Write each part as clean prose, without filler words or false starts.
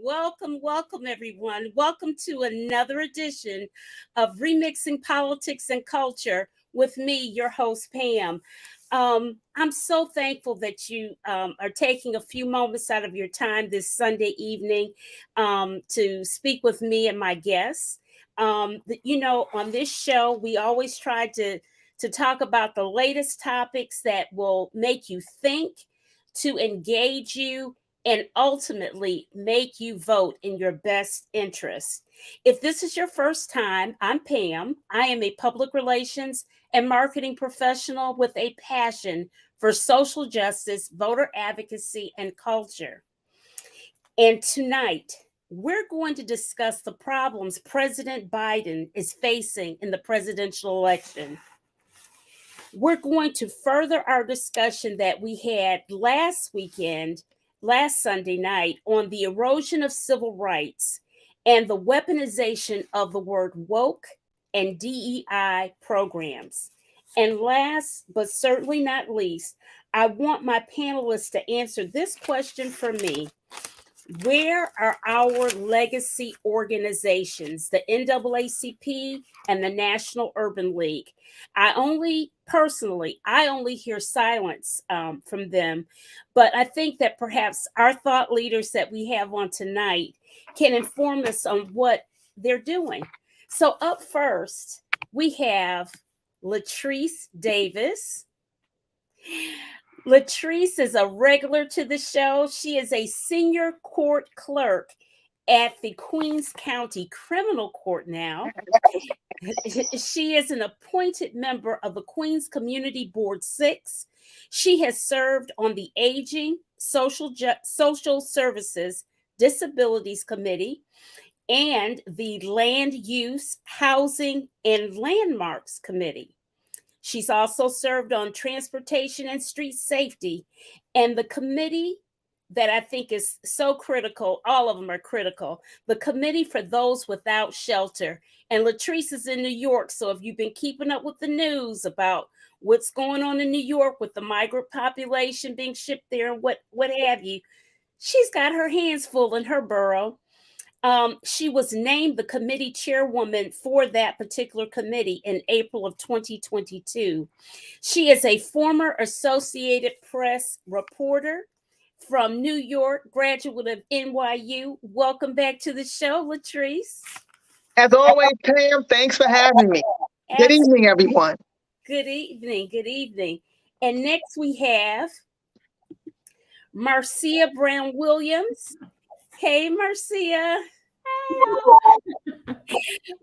welcome, everyone. Welcome to another edition of Remixing Politics and Culture with me, your host, Pam. I'm so thankful that you are taking a few moments out of your time this Sunday evening to speak with me and my guests. On this show, we always try to talk about the latest topics that will make you think, to engage you, and ultimately make you vote in your best interest. If this is your first time, I'm Pam. I am a public relations and marketing professional with a passion for social justice, voter advocacy, and culture. And tonight, we're going to discuss the problems President Biden is facing in the presidential election. We're going to further our discussion that we had last Sunday night, on the erosion of civil rights and the weaponization of the word woke and DEI programs. And last but certainly not least, I want my panelists to answer this question for me. Where are our legacy organizations, the NAACP and the National Urban League? I only hear silence from them, but I think that perhaps our thought leaders that we have on tonight can inform us on what they're doing. So up first, we have Latrice Davis. Latrice is a regular to the show. She is a senior court clerk at the Queens County Criminal Court now. She is an appointed member of the Queens Community Board 6. She has served on the Aging, Social Services, Disabilities Committee, and the Land Use, Housing, and Landmarks Committee. She's also served on Transportation and Street Safety, and the committee that I think is so critical, all of them are critical, the Committee for Those Without Shelter. And Latrice is in New York, so if you've been keeping up with the news about what's going on in New York with the migrant population being shipped there and what have you, she's got her hands full in her borough. She was named the committee chairwoman for that particular committee in April of 2022. She is a former Associated Press reporter from New York, graduate of NYU. Welcome back to the show, Latrice. As always, Pam, thanks for having me. Good evening, everyone. Good evening. And next we have Marcia Brown Williams. Hey, Marcia.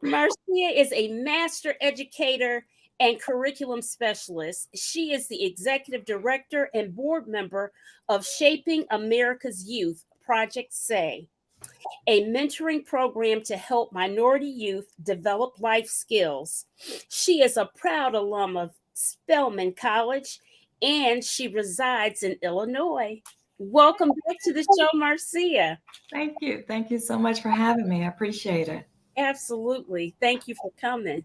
Marcia is a master educator and curriculum specialist. She is the executive director and board member of Shaping America's Youth, Project SAY, a mentoring program to help minority youth develop life skills. She is a proud alum of Spelman College, and she resides in Illinois. Welcome back to the show, Marcia. Thank you. Thank you so much for having me. I appreciate it. Absolutely. Thank you for coming.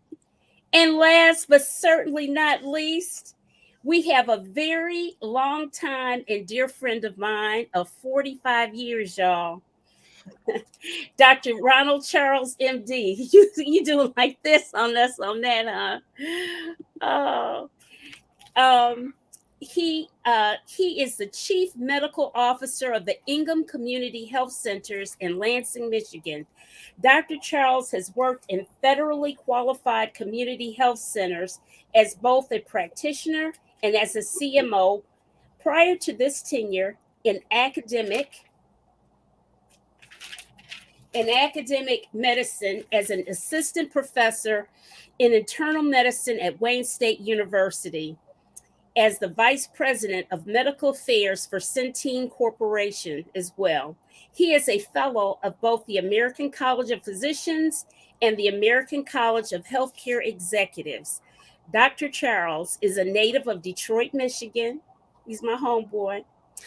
And last but certainly not least, we have a very long time and dear friend of mine of 45 years, y'all. Dr. Ronald Charles, MD. You doing like this on us on that, huh? He is the chief medical officer of the Ingham Community Health Centers in Lansing, Michigan. Dr. Charles has worked in federally qualified community health centers as both a practitioner and as a CMO prior to this tenure in academic medicine as an assistant professor in internal medicine at Wayne State University, as the vice president of medical affairs for Centene Corporation as well. He is a fellow of both the American College of Physicians and the American College of Healthcare Executives. Dr. Charles is a native of Detroit, Michigan. He's my homeboy.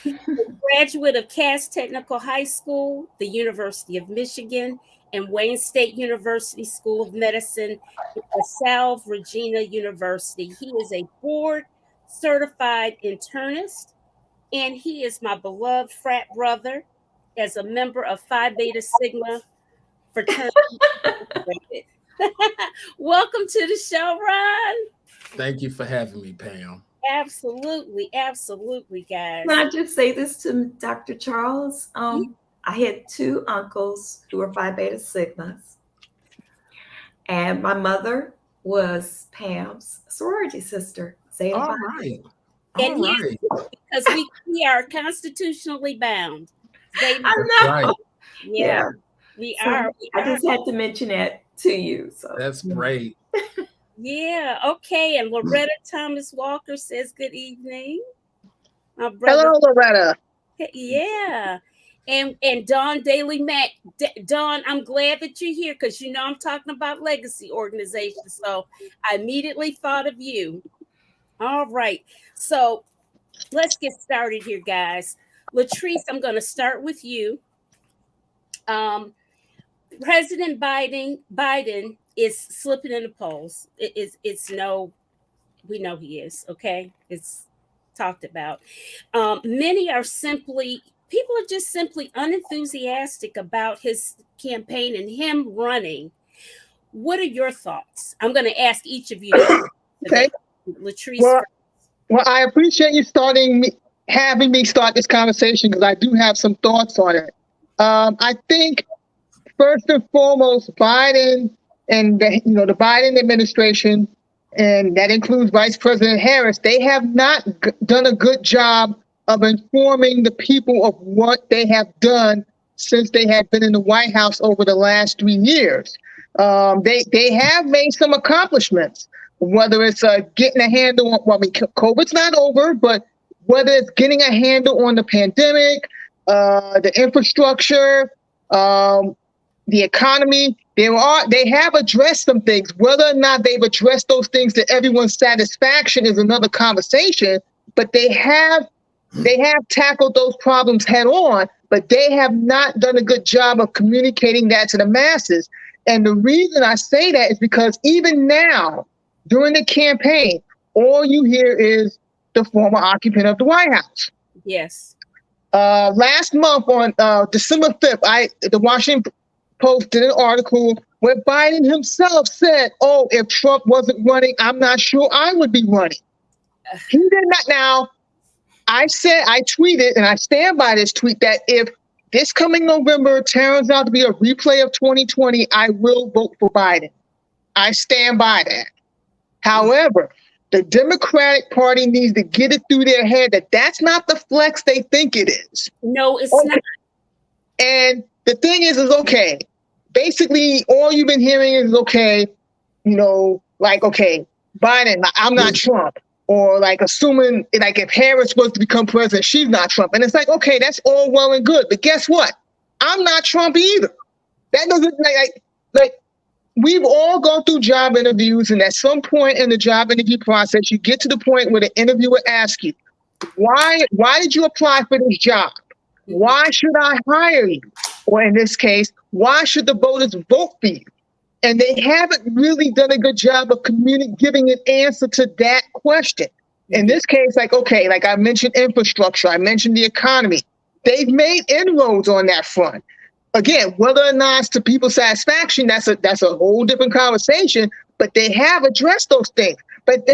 A graduate of Cass Technical High School, the University of Michigan, and Wayne State University School of Medicine at LaSalle Regina University. He is a board certified internist, and he is my beloved frat brother. as a member of Phi Beta Sigma fraternity. Welcome to the show, Ron. Thank you for having me, Pam. Absolutely, absolutely, guys. Can I just say this to Dr. Charles? I had two uncles who were Phi Beta Sigmas, and my mother was Pam's sorority sister. Zeta All Phi. right. And All right. because we are constitutionally bound. I know. Right. Yeah, we So are. I just had to mention that to you. So That's great. Yeah, okay. And Loretta Thomas Walker says good evening. My brother. Hello, Loretta. Yeah. And Dawn Daly Mack. Dawn, I'm glad that you're here because you know I'm talking about legacy organizations. So I immediately thought of you. All right. So let's get started here, guys. Latrice, I'm going to start with you. President Biden is slipping in the polls. We know he is, okay? It's talked about. People are just simply unenthusiastic about his campaign and him running. What are your thoughts? I'm going to ask each of you. Okay. Latrice. Well, I appreciate you having me start this conversation because I do have some thoughts on it. I think first and foremost, Biden and the Biden administration, and that includes Vice President Harris, they have not done a good job of informing the people of what they have done since they have been in the White House over the last 3 years. They have made some accomplishments, whether it's getting a handle on, COVID's not over, but whether it's getting a handle on the pandemic, the infrastructure, the economy, they have addressed some things. Whether or not they've addressed those things to everyone's satisfaction is another conversation, but they have tackled those problems head on, but they have not done a good job of communicating that to the masses. And the reason I say that is because even now, during the campaign, all you hear is the former occupant of the White House. Yes. Last month on December 5th, the Washington Post did an article where Biden himself said, "Oh, if Trump wasn't running, I'm not sure I would be running." He did not. Now, I tweeted, and I stand by this tweet, that if this coming November turns out to be a replay of 2020, I will vote for Biden. I stand by that. However, the Democratic Party needs to get it through their head that that's not the flex they think it is. No, it's not. And the thing is okay, basically all you've been hearing is okay, Biden, I'm not Trump. Or assuming if Harris was to become president, she's not Trump. And it's okay, that's all well and good. But guess what? I'm not Trump either. That doesn't we've all gone through job interviews, and at some point in the job interview process, you get to the point where the interviewer asks you, why did you apply for this job? Why should I hire you? Or in this case, why should the voters vote for you? And they haven't really done a good job of giving an answer to that question. In this case, I mentioned infrastructure, I mentioned the economy. They've made inroads on that front. Again, whether or not it's to people's satisfaction, that's a whole different conversation. But they have addressed those things. But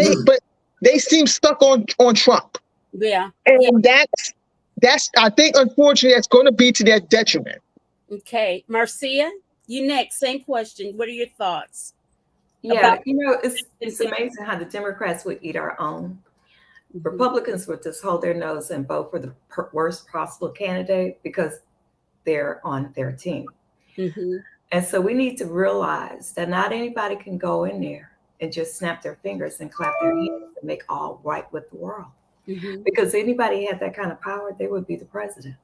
they seem stuck on Trump. Yeah. And that's I think, unfortunately, that's going to be to their detriment. Okay, Marcia, you next. Same question. What are your thoughts? Yeah, it's amazing how the Democrats would eat our own. Republicans would just hold their nose and vote for the worst possible candidate because they're on their team. Mm-hmm. And so we need to realize that not anybody can go in there and just snap their fingers and clap their hands and make all right with the world. Mm-hmm. Because anybody had that kind of power, they would be the president.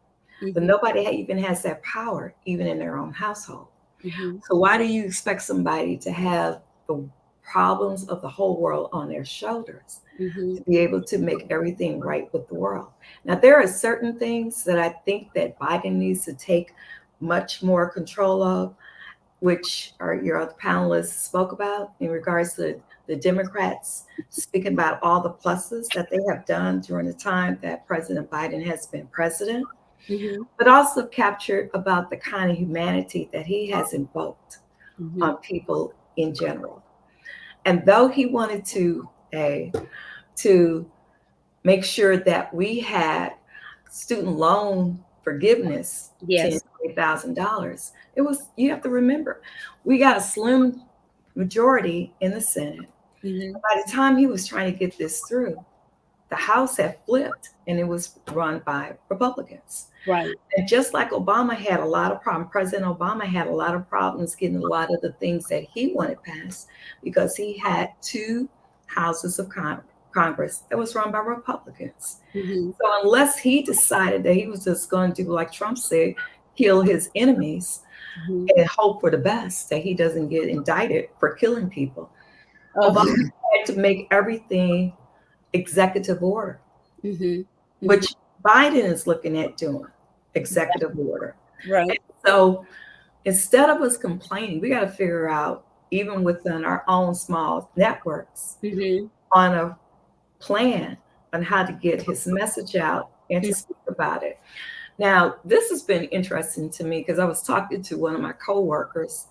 Mm-hmm. But nobody even has that power, even in their own household. Mm-hmm. So why do you expect somebody to have the problems of the whole world on their shoulders to be able to make everything right with the world? Now, there are certain things that I think that Biden needs to take much more control of, which your other panelists spoke about in regards to the Democrats speaking about all the pluses that they have done during the time that President Biden has been president. but also captured about the kind of humanity that he has invoked on people in general. And though he wanted to make sure that we had student loan forgiveness, Yes. $10,000, it was, you have to remember, we got a slim majority in the Senate. By the time he was trying to get this through, the House had flipped and it was run by Republicans. Right. And just like Obama had a lot of problems, President Obama had a lot of problems getting a lot of the things that he wanted passed because he had two houses of Congress that was run by Republicans. So unless he decided that he was just going to do like Trump said, kill his enemies and hope for the best that he doesn't get indicted for killing people, Obama had to make everything executive order, which Biden is looking at doing executive order. Right. And so instead of us complaining, we got to figure out, even within our own small networks, on a plan on how to get his message out and to speak about it. Now, this has been interesting to me because I was talking to one of my coworkers,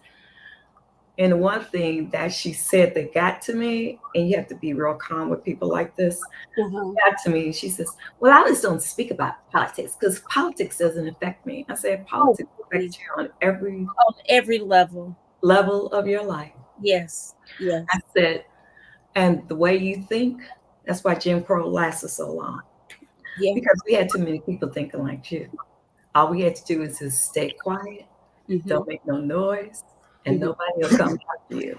and one thing that she said that got to me, and you have to be real calm with people like this, got to me. She says, well, I just don't speak about politics because politics doesn't affect me. I said, politics affects you on every level of your life. Yes. I said, and the way you think, that's why Jim Crow lasted so long. Because we had too many people thinking like you. All we had to do is just stay quiet, don't make no noise, and nobody will come after you.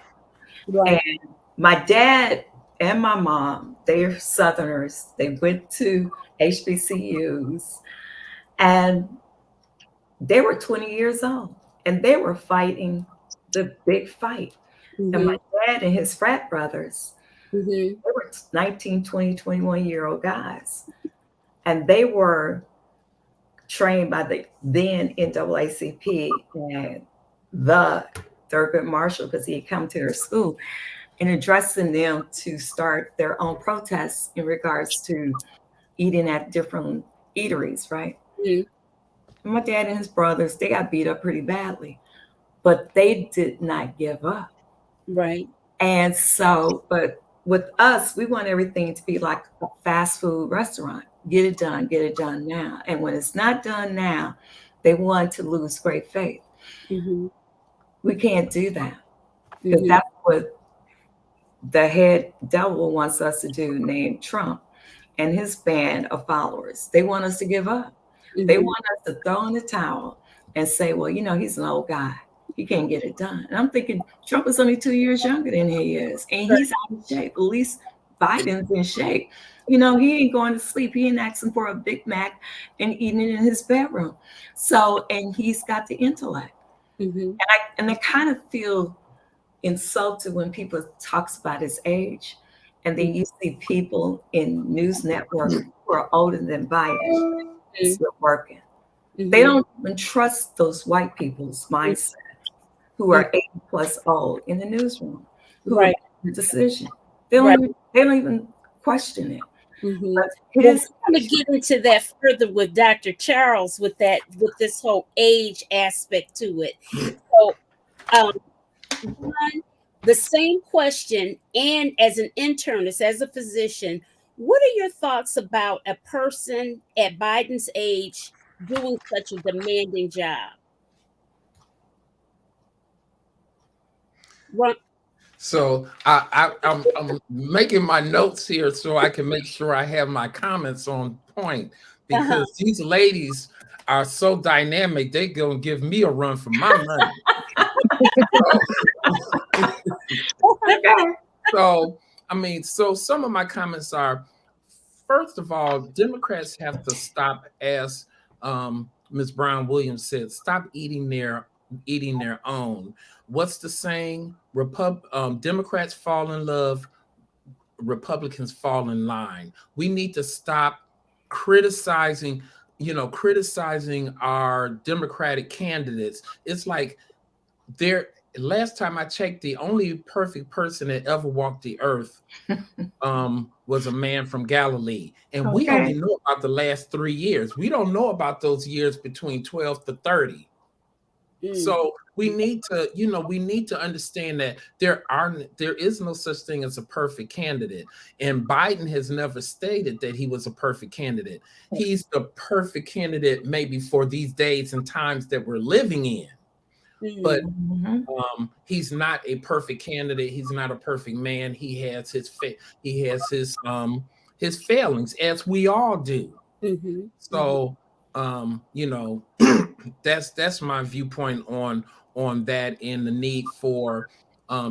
Right. And my dad and my mom, they're Southerners. They went to HBCUs, and they were 20 years old, and they were fighting the big fight. And my dad and his frat brothers, they were 19, 20, 21-year-old guys. And they were trained by the then NAACP and the Thurgood Marshall, because he had come to their school, and addressing them to start their own protests in regards to eating at different eateries, right? My dad and his brothers, they got beat up pretty badly, but they did not give up. Right. And so, but with us, we want everything to be like a fast food restaurant. Get it done now. And when it's not done now, they want to lose great faith. We can't do that. Because that's what the head devil wants us to do, named Trump and his band of followers. They want us to give up. They want us to throw in the towel and say, well, you know, he's an old guy. He can't get it done. And I'm thinking Trump is only 2 years younger than he is. And he's out of shape. At least Biden's in shape. You know, he ain't going to sleep. He ain't asking for a Big Mac and eating it in his bedroom. So, and he's got the intellect. And I kind of feel insulted when people talks about his age. And then you see people in news networks who are older than Biden still working. They don't even trust those white people's mindset who are 80 plus old in the newsroom who make the decision. They don't even question it. But it is. I'm going to get into that further with Dr. Charles with this whole age aspect to it. So, one, the same question, and as an internist, as a physician, what are your thoughts about a person at Biden's age doing such a demanding job? What? So I'm making my notes here so I can make sure I have my comments on point, because these ladies are so dynamic. They're gonna give me a run for my money. So I mean, so some of my comments are, first of all, Democrats have to stop, as Ms. Brown Williams said, stop eating their own. What's the saying? Democrats fall in love, Republicans fall in line. We need to stop criticizing our Democratic candidates. It's like last time I checked, the only perfect person that ever walked the earth was a man from Galilee. And we only know about the last 3 years. We don't know about those years between 12 to 30. So we need to, we need to understand that there is no such thing as a perfect candidate. And Biden has never stated that he was a perfect candidate. He's the perfect candidate maybe for these days and times that we're living in. But he's not a perfect candidate. He's not a perfect man. He has his failings, as we all do. So that's my viewpoint on that, and the need for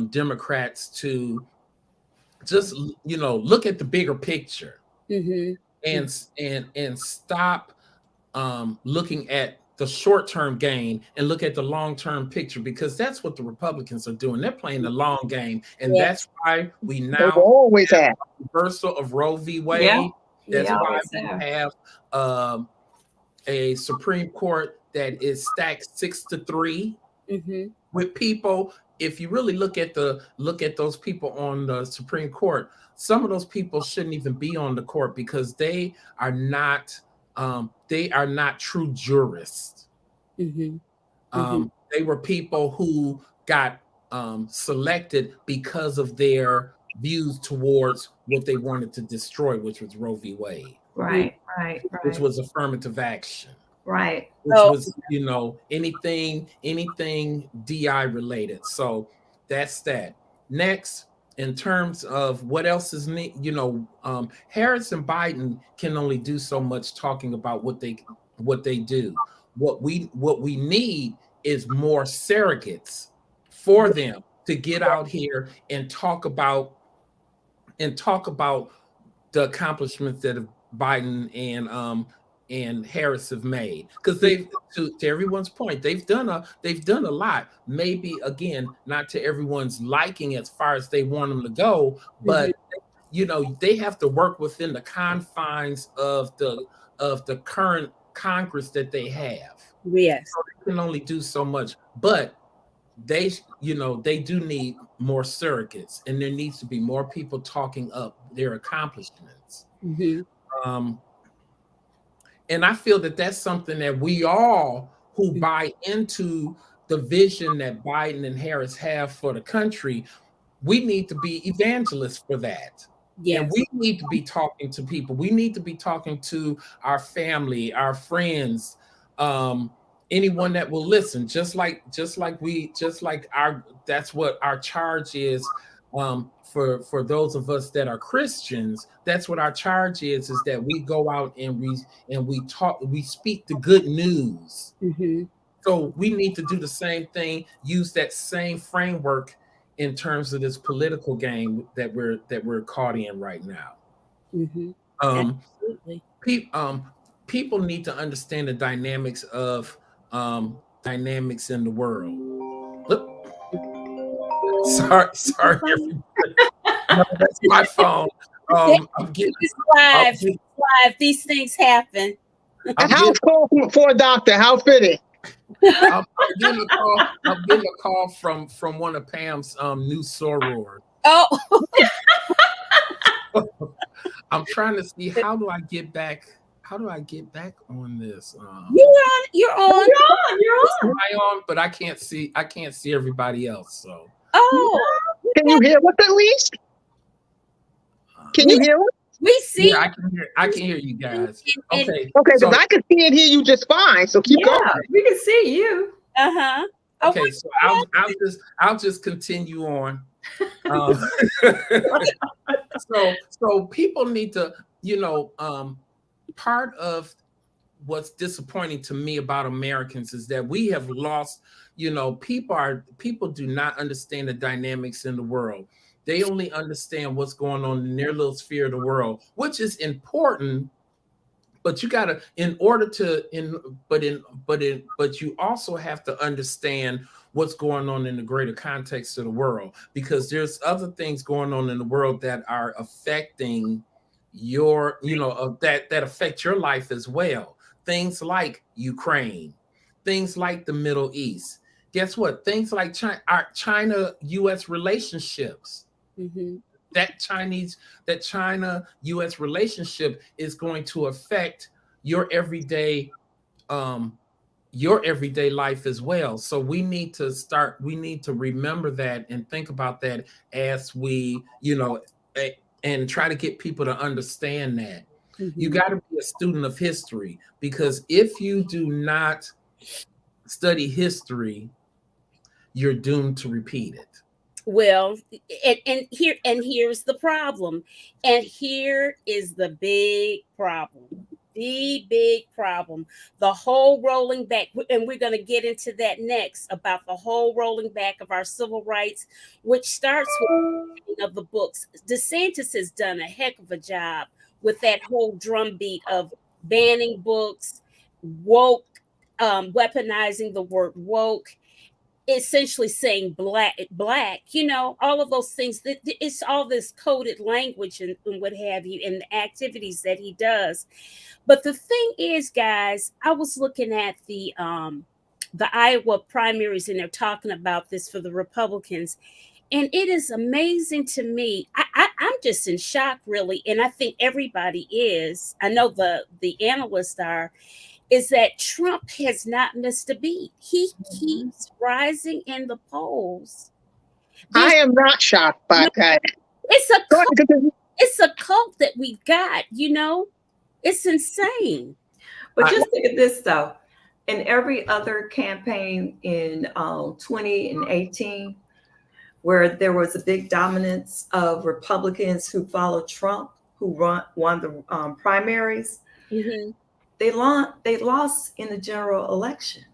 Democrats to just look at the bigger picture and stop looking at the short-term gain and look at the long-term picture, because that's what the Republicans are doing. They're playing the long game, and that's why we now always have reversal of Roe v. Wade. That's why we have a Supreme Court that is stacked 6-3 with people. If you really look at those people on the Supreme Court, some of those people shouldn't even be on the court because they are not true jurists. They were people who got selected because of their views towards what they wanted to destroy, which was Roe v. Wade. Right. Which was affirmative action. Right. Which was, anything DI related. So that's that. Next, in terms of what else is Harris and Biden can only do so much talking about what they do. What we need is more surrogates for them to get out here and talk about the accomplishments that Biden and Harris have made, because they've, to everyone's point, they've done a lot. Maybe again, not to everyone's liking as far as they want them to go, but they have to work within the confines of the current Congress that they have. Yes, so they can only do so much, but they do need more surrogates, and there needs to be more people talking up their accomplishments. And I feel that that's something that we all who buy into the vision that Biden and Harris have for the country, we need to be evangelists for that. Yes. And we need to be talking to people. We need to be talking to our family, our friends, anyone that will listen. That's what our charge is. For those of us that are Christians, that's what our charge is that we go out and we speak the good news. So we need to do the same thing, use that same framework in terms of this political game that we're caught in right now. Absolutely. People need to understand the dynamics of dynamics in the world. Sorry, everybody. No, that's my phone. I'm getting live. These things happen. A house call for a doctor. How fitting. I'm getting a call from one of Pam's new sorors. Oh. I'm trying to see how do I get back on this. You're on. Am I on? But I can't see everybody else. So. Oh. Can you hear us at least? Can you hear us? We see. Yeah, I can hear you guys. Okay. Okay, because I can see and hear you just fine. So keep going. We can see you. Okay, so I'll just continue on. So people need to, part of what's disappointing to me about Americans is that we have lost, people do not understand the dynamics in the world. They only understand what's going on in their little sphere of the world, which is important. But you gotta, but you also have to understand what's going on in the greater context of the world, because there's other things going on in the world that are affecting your, that affect your life as well. Things like Ukraine, things like the Middle East. guess what? Things like China-U.S. relationships. Mm-hmm. That China-U.S. relationship is going to affect your everyday life as well. So we need to remember that and think about that as we, and try to get people to understand that. Mm-hmm. You got to be a student of history, because if you do not study history, you're doomed to repeat it. Well, here's the problem. And here is the big problem. The big problem. The whole rolling back, and we're going to get into that next, about the whole rolling back of our civil rights, which starts with of the books. DeSantis has done a heck of a job with that whole drumbeat of banning books, woke, weaponizing the word woke, essentially saying black, all of those things. That it's all this coded language and what have you, and the activities that he does. But the thing is, guys, I was looking at the Iowa primaries, and they're talking about this for the Republicans. And it is amazing to me. I'm just in shock, really. And I think everybody is. I know the analysts are, is that Trump has not missed a beat. He keeps rising in the polls. I am not shocked by that. It's a cult. It's a cult that we've got, It's insane. But just think of this, though. In every other campaign in 20 and 18, where there was a big dominance of Republicans who followed Trump, who won the primaries, mm-hmm. they lost in the general election.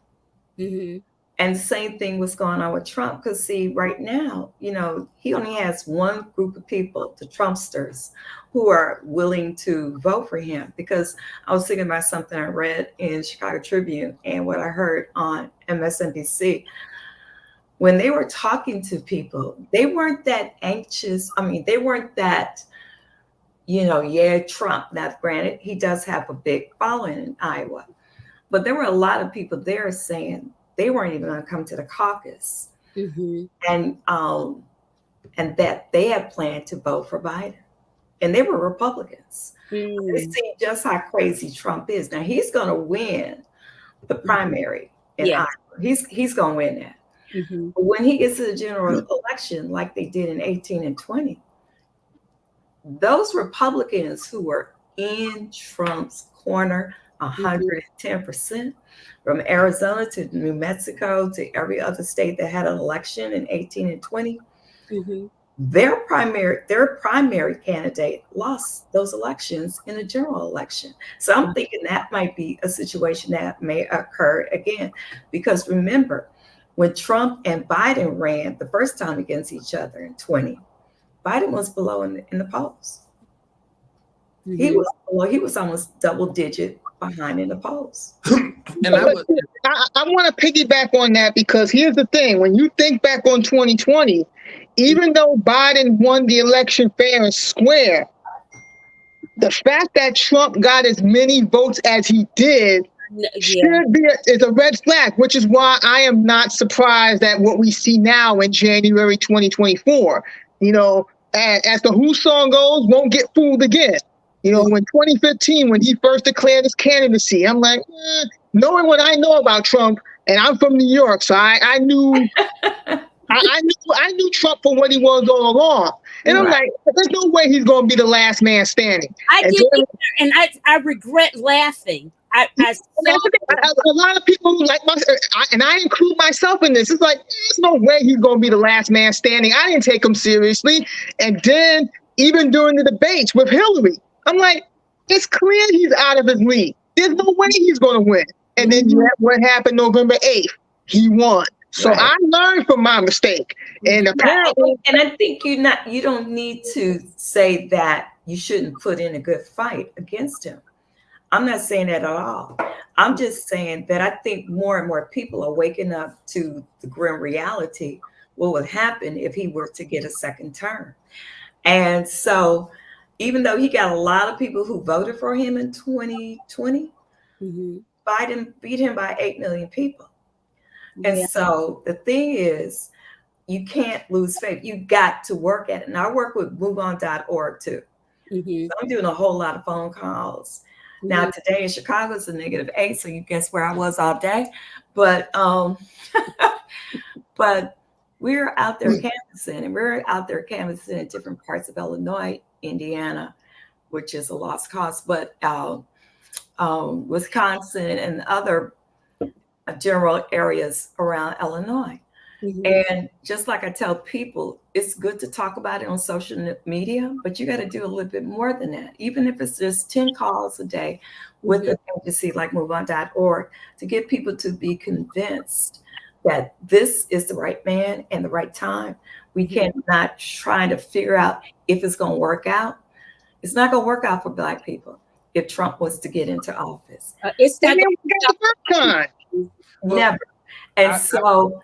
Mm-hmm. And the same thing was going on with Trump. Because see, right now, he only has one group of people, the Trumpsters, who are willing to vote for him. Because I was thinking about something I read in Chicago Tribune and what I heard on MSNBC. When they were talking to people, they weren't that anxious. I mean, they weren't that, Trump. Now, granted, he does have a big following in Iowa. But there were a lot of people there saying they weren't even going to come to the caucus. Mm-hmm. And that they had planned to vote for Biden. And they were Republicans. Mm-hmm. They see just how crazy Trump is. Now, he's going to win the primary in Iowa. He's going to win that. Mm-hmm. But when he gets to the general election, like they did in 18 and 20, those Republicans who were in Trump's corner 110%, from Arizona to New Mexico to every other state that had an election in 18 and 20, mm-hmm. their primary candidate lost those elections in the general election. So I'm thinking that might be a situation that may occur again, because remember, when Trump and Biden ran the first time against each other in 20, Biden was below in the polls. Mm-hmm. He was below. He was almost double digit behind in the polls. And I want to piggyback on that, because here's the thing. When you think back on 2020, even though Biden won the election fair and square, the fact that Trump got as many votes as he did is a red flag, which is why I am not surprised at what we see now in January 2024. As the Who song goes, won't get fooled again. When 2015, when he first declared his candidacy, I'm like, knowing what I know about Trump, and I'm from New York, so I knew I knew Trump for what he was all along. And I'm like, there's no way he's going to be the last man standing. I regret laughing. A lot of people and I include myself in this. It's like, there's no way he's going to be the last man standing. I didn't take him seriously. And then even during the debates with Hillary, I'm like, it's clear he's out of his league. There's no way he's going to win. And then what happened November 8th? He won. So I learned from my mistake. And apparently, and I think you don't need to say that you shouldn't put in a good fight against him. I'm not saying that at all. I'm just saying that I think more and more people are waking up to the grim reality, what would happen if he were to get a second term. And so even though he got a lot of people who voted for him in 2020, Biden beat him by 8 million people. And so the thing is, you can't lose faith. You got to work at it. And I work with moveon.org too. So I'm doing a whole lot of phone calls. Now today in Chicago it's a -8, so you guess where I was all day. But but we're out there canvassing, and we're out there canvassing in different parts of Illinois, Indiana, which is a lost cause, but Wisconsin and other general areas around Illinois. And just like I tell people, it's good to talk about it on social media, but you got to do a little bit more than that. Even if it's just 10 calls a day with an agency like moveon.org to get people to be convinced that this is the right man and the right time. We cannot try to figure out if it's going to work out. It's not going to work out for Black people if Trump was to get into office. It's not never. And so,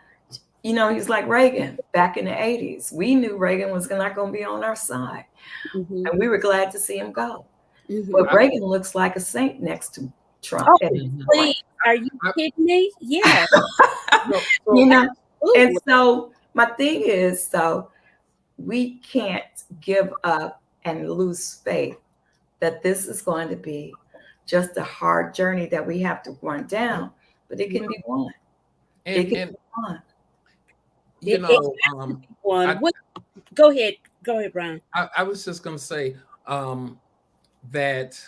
you know, he's like Reagan back in the 80s. We knew Reagan was not going to be on our side. And we were glad to see him go. But Reagan looks like a saint next to Trump. Oh, please. Are you kidding me? Yeah. You know, and so my thing is, so we can't give up and lose faith that this is going to be just a hard journey that we have to run down, but it can be won. It can be won. You know, go ahead, Brian. I was just going to say that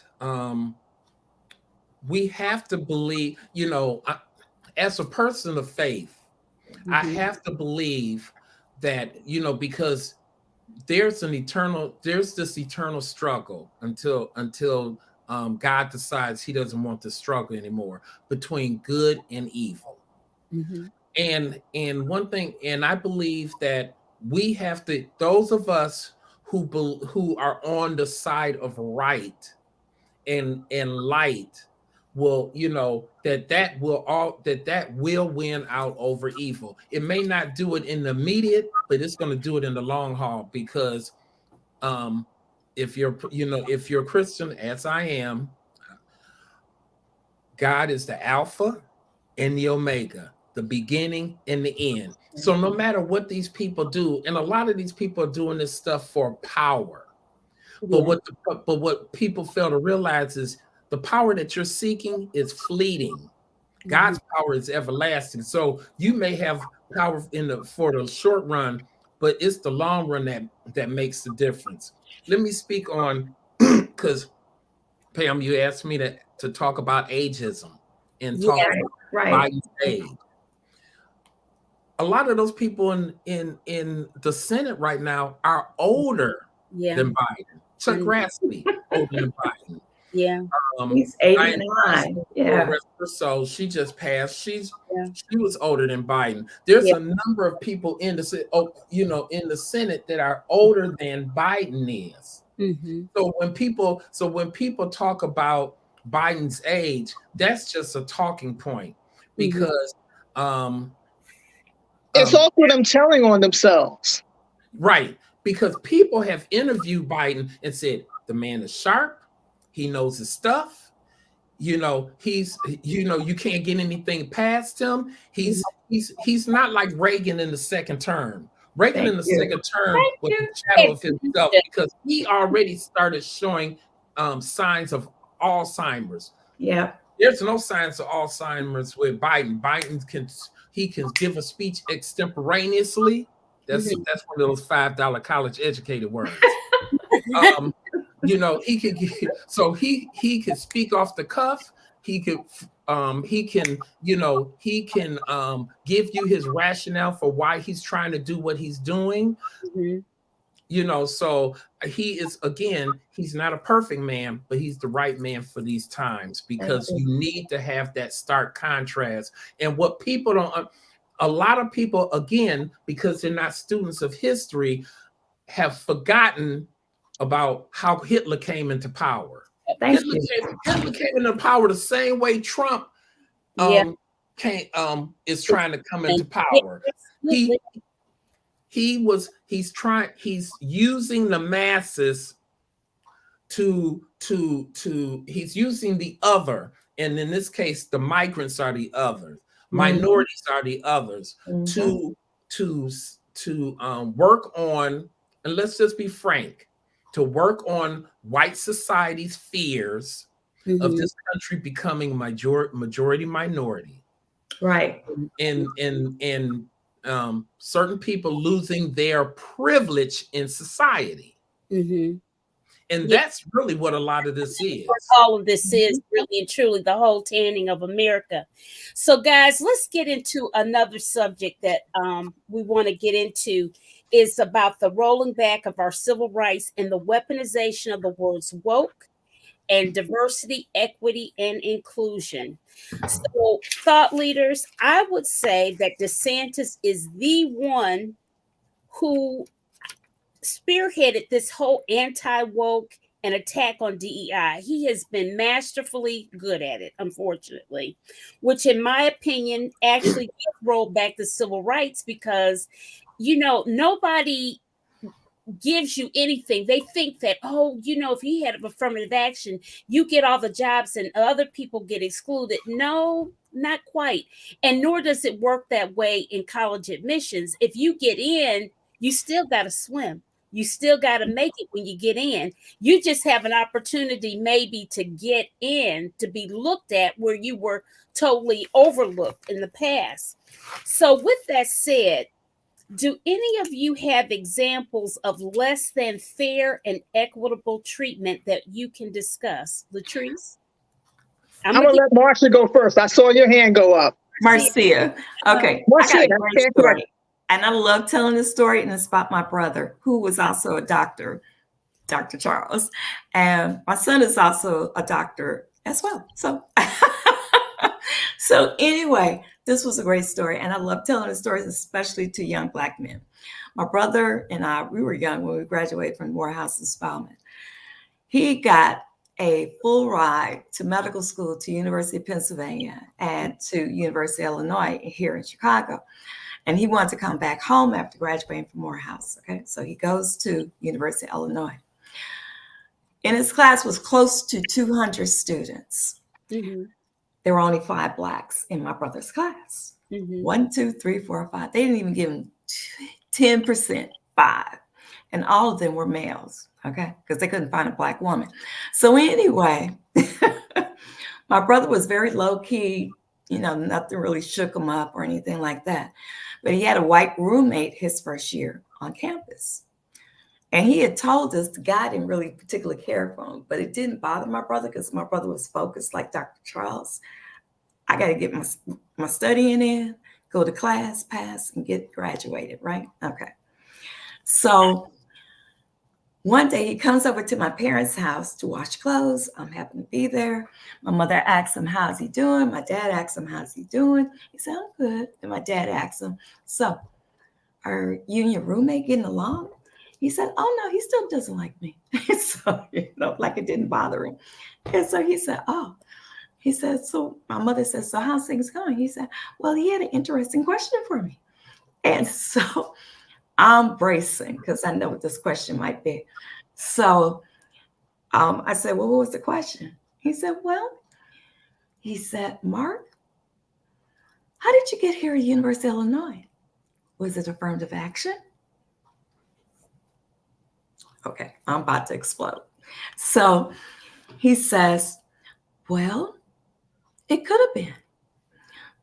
we have to believe, you know, as a person of faith, I have to believe that, you know, because there's this eternal struggle until God decides he doesn't want to struggle anymore between good and evil. And one thing, and I believe that we have to, those of us who are on the side of right and light will, you know, that will win out over evil. It may not do it in the immediate, but it's going to do it in the long haul, because if you're a Christian, as I am, God is the Alpha and the Omega, the beginning and the end. So no matter what these people do, and a lot of these people are doing this stuff for power, but what people fail to realize is the power that you're seeking is fleeting. God's power is everlasting. So you may have power for the short run, but it's the long run that makes the difference. Let me speak on, because Pam, you asked me to talk about ageism and talk about Biden's age. A lot of those people in the Senate right now are older than Biden. Chuck Grassley, older than Biden. He's 89. So she just passed. She was older than Biden. There's a number of people in the Senate that are older than Biden is. So when people talk about Biden's age, that's just a talking point, because it's also them telling on themselves. Right. Because people have interviewed Biden and said, the man is sharp. He knows his stuff. You know, you can't get anything past him. He's not like Reagan in the second term. Reagan in the second term was a shadow of himself, because he already started showing signs of Alzheimer's. There's no signs of Alzheimer's with Biden. Biden can give a speech extemporaneously. That's one of those $5 college educated words. You know, he can speak off the cuff. He can give you his rationale for why he's trying to do what he's doing. You know, so he's not a perfect man, but he's the right man for these times, because you need to have that stark contrast. And what people don't, a lot of people, again, because they're not students of history, have forgotten about how Hitler came into power. Hitler came into power the same way Trump is trying to come into power. He's using the masses he's using the other, and in this case, the migrants are the other. minorities are the others, to work on, and let's just be frank, to work on white society's fears of this country becoming majority minority, right, and certain people losing their privilege in society. And that's really what a lot of this is. All of this is really and truly the whole tanning of America. So, guys, let's get into another subject that we want to get into. Is about the rolling back of our civil rights and the weaponization of the words woke and diversity, equity, and inclusion. So, thought leaders, I would say that DeSantis is the one who spearheaded this whole anti-woke and attack on DEI. He has been masterfully good at it, unfortunately, which in my opinion actually rolled back the civil rights because, you know, nobody gives you anything. They think that, oh, you know, if he had affirmative action, you get all the jobs and other people get excluded. No, not quite. And nor does it work that way in college admissions. If you get in, you still got to swim. You still got to make it when you get in. You just have an opportunity maybe to get in, to be looked at where you were totally overlooked in the past. So with that said, do any of you have examples of less than fair and equitable treatment that you can discuss? Latrice? I'm going to let Marcia go first. I saw your hand go up. Marcia. Okay. Marcia, I got a great story. And I love telling this story, and it's about my brother, who was also a doctor, Dr. Charles. And my son is also a doctor as well. So anyway, this was a great story. And I love telling the stories, especially to young Black men. My brother and I, we were young when we graduated from Morehouse and Spelman. He got a full ride to medical school, to University of Pennsylvania and to University of Illinois here in Chicago. And he wanted to come back home after graduating from Morehouse. Okay, so he goes to University of Illinois. In his class was close to 200 students. There were only 5 Blacks in my brother's class. 1, 2, 3, 4, 5. They didn't even give him 10%, 5. And all of them were males, okay? Because they couldn't find a Black woman. So anyway, my brother was very low key, you know, nothing really shook him up or anything like that. But he had a white roommate his first year on campus. And he had told us the guy didn't really particularly care for him, but it didn't bother my brother because my brother was focused like Dr. Charles. I got to get my studying in, go to class, pass, and get graduated, right? Okay. So one day he comes over to my parents' house to wash clothes. I'm happy to be there. My mother asks him, how's he doing? My dad asks him, how's he doing? He said, I'm good. And my dad asks him, so are you and your roommate getting along? He said, oh, no, he still doesn't like me. So, you know, like it didn't bother him. And so he said, oh, he said, so my mother said, so how's things going? He said, well, he had an interesting question for me. And so I'm bracing because I know what this question might be. So I said, well, what was the question? He said, Mark, how did you get here at University of Illinois? Was it affirmative action? Okay, I'm about to explode. So he says, well, it could have been,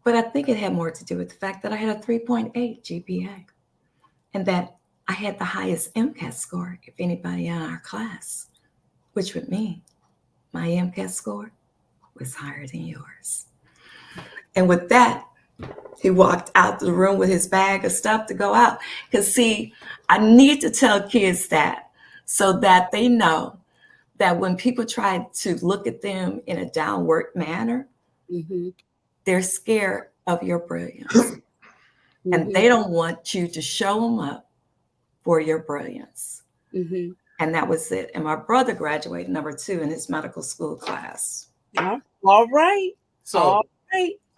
but I think it had more to do with the fact that I had a 3.8 GPA and that I had the highest MCAT score of anybody in our class, which would mean my MCAT score was higher than yours. And with that, he walked out the room with his bag of stuff to go out. Because see, I need to tell kids that so that they know that when people try to look at them in a downward manner, they're scared of your brilliance. And they don't want you to show them up for your brilliance. And that was it. And my brother graduated number 2 in his medical school class. All right. So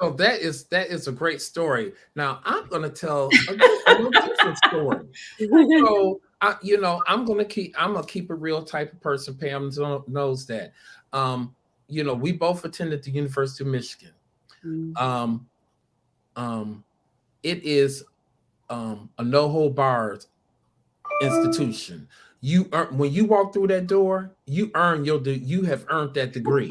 that is a great story. Now I'm going to tell a little different story. So I'm gonna keep a real type of person. Pam knows that. We both attended the University of Michigan. it is a no hold barred institution. When you walk through that door, you have earned that degree.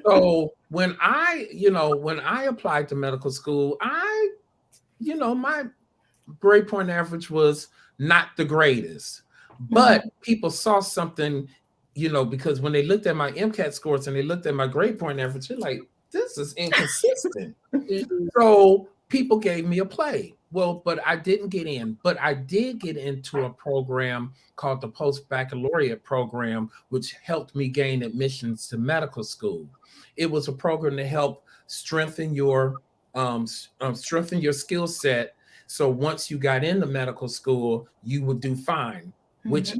So when I applied to medical school, my grade point average was not the greatest, but people saw something, because when they looked at my MCAT scores and they looked at my grade point average, they're like, this is inconsistent. So people gave me a play. Well, but I didn't get in, but I did get into a program called the Post-Baccalaureate Program, which helped me gain admissions to medical school. It was a program to help strengthen your skill set. So once you got into medical school, you would do fine, which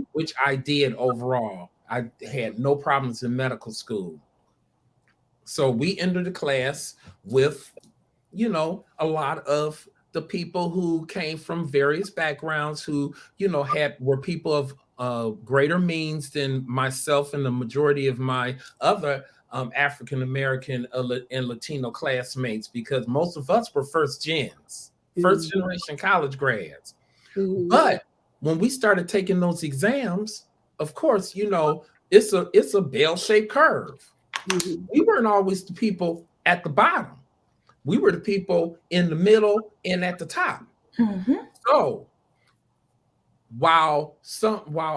I did overall. I had no problems in medical school. So we entered the class with, a lot of the people who came from various backgrounds who, were people of greater means than myself and the majority of my other African-American and Latino classmates, because most of us were first generation college grads. But when we started taking those exams, of course, it's a bell-shaped curve. We weren't always the people at the bottom. We were the people in the middle and at the top. So while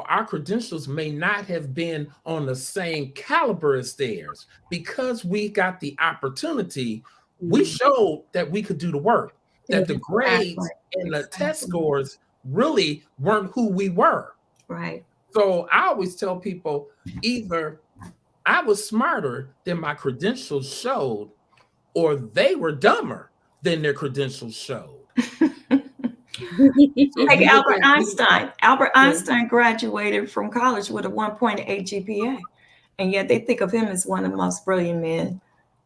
our credentials may not have been on the same caliber as theirs, because we got the opportunity, we showed that we could do the work, that the grades and the test scores really weren't who we were. Right. So I always tell people, either I was smarter than my credentials showed, or they were dumber than their credentials showed. Like Albert Einstein. Albert Einstein graduated from college with a 1.8 GPA, and yet they think of him as one of the most brilliant men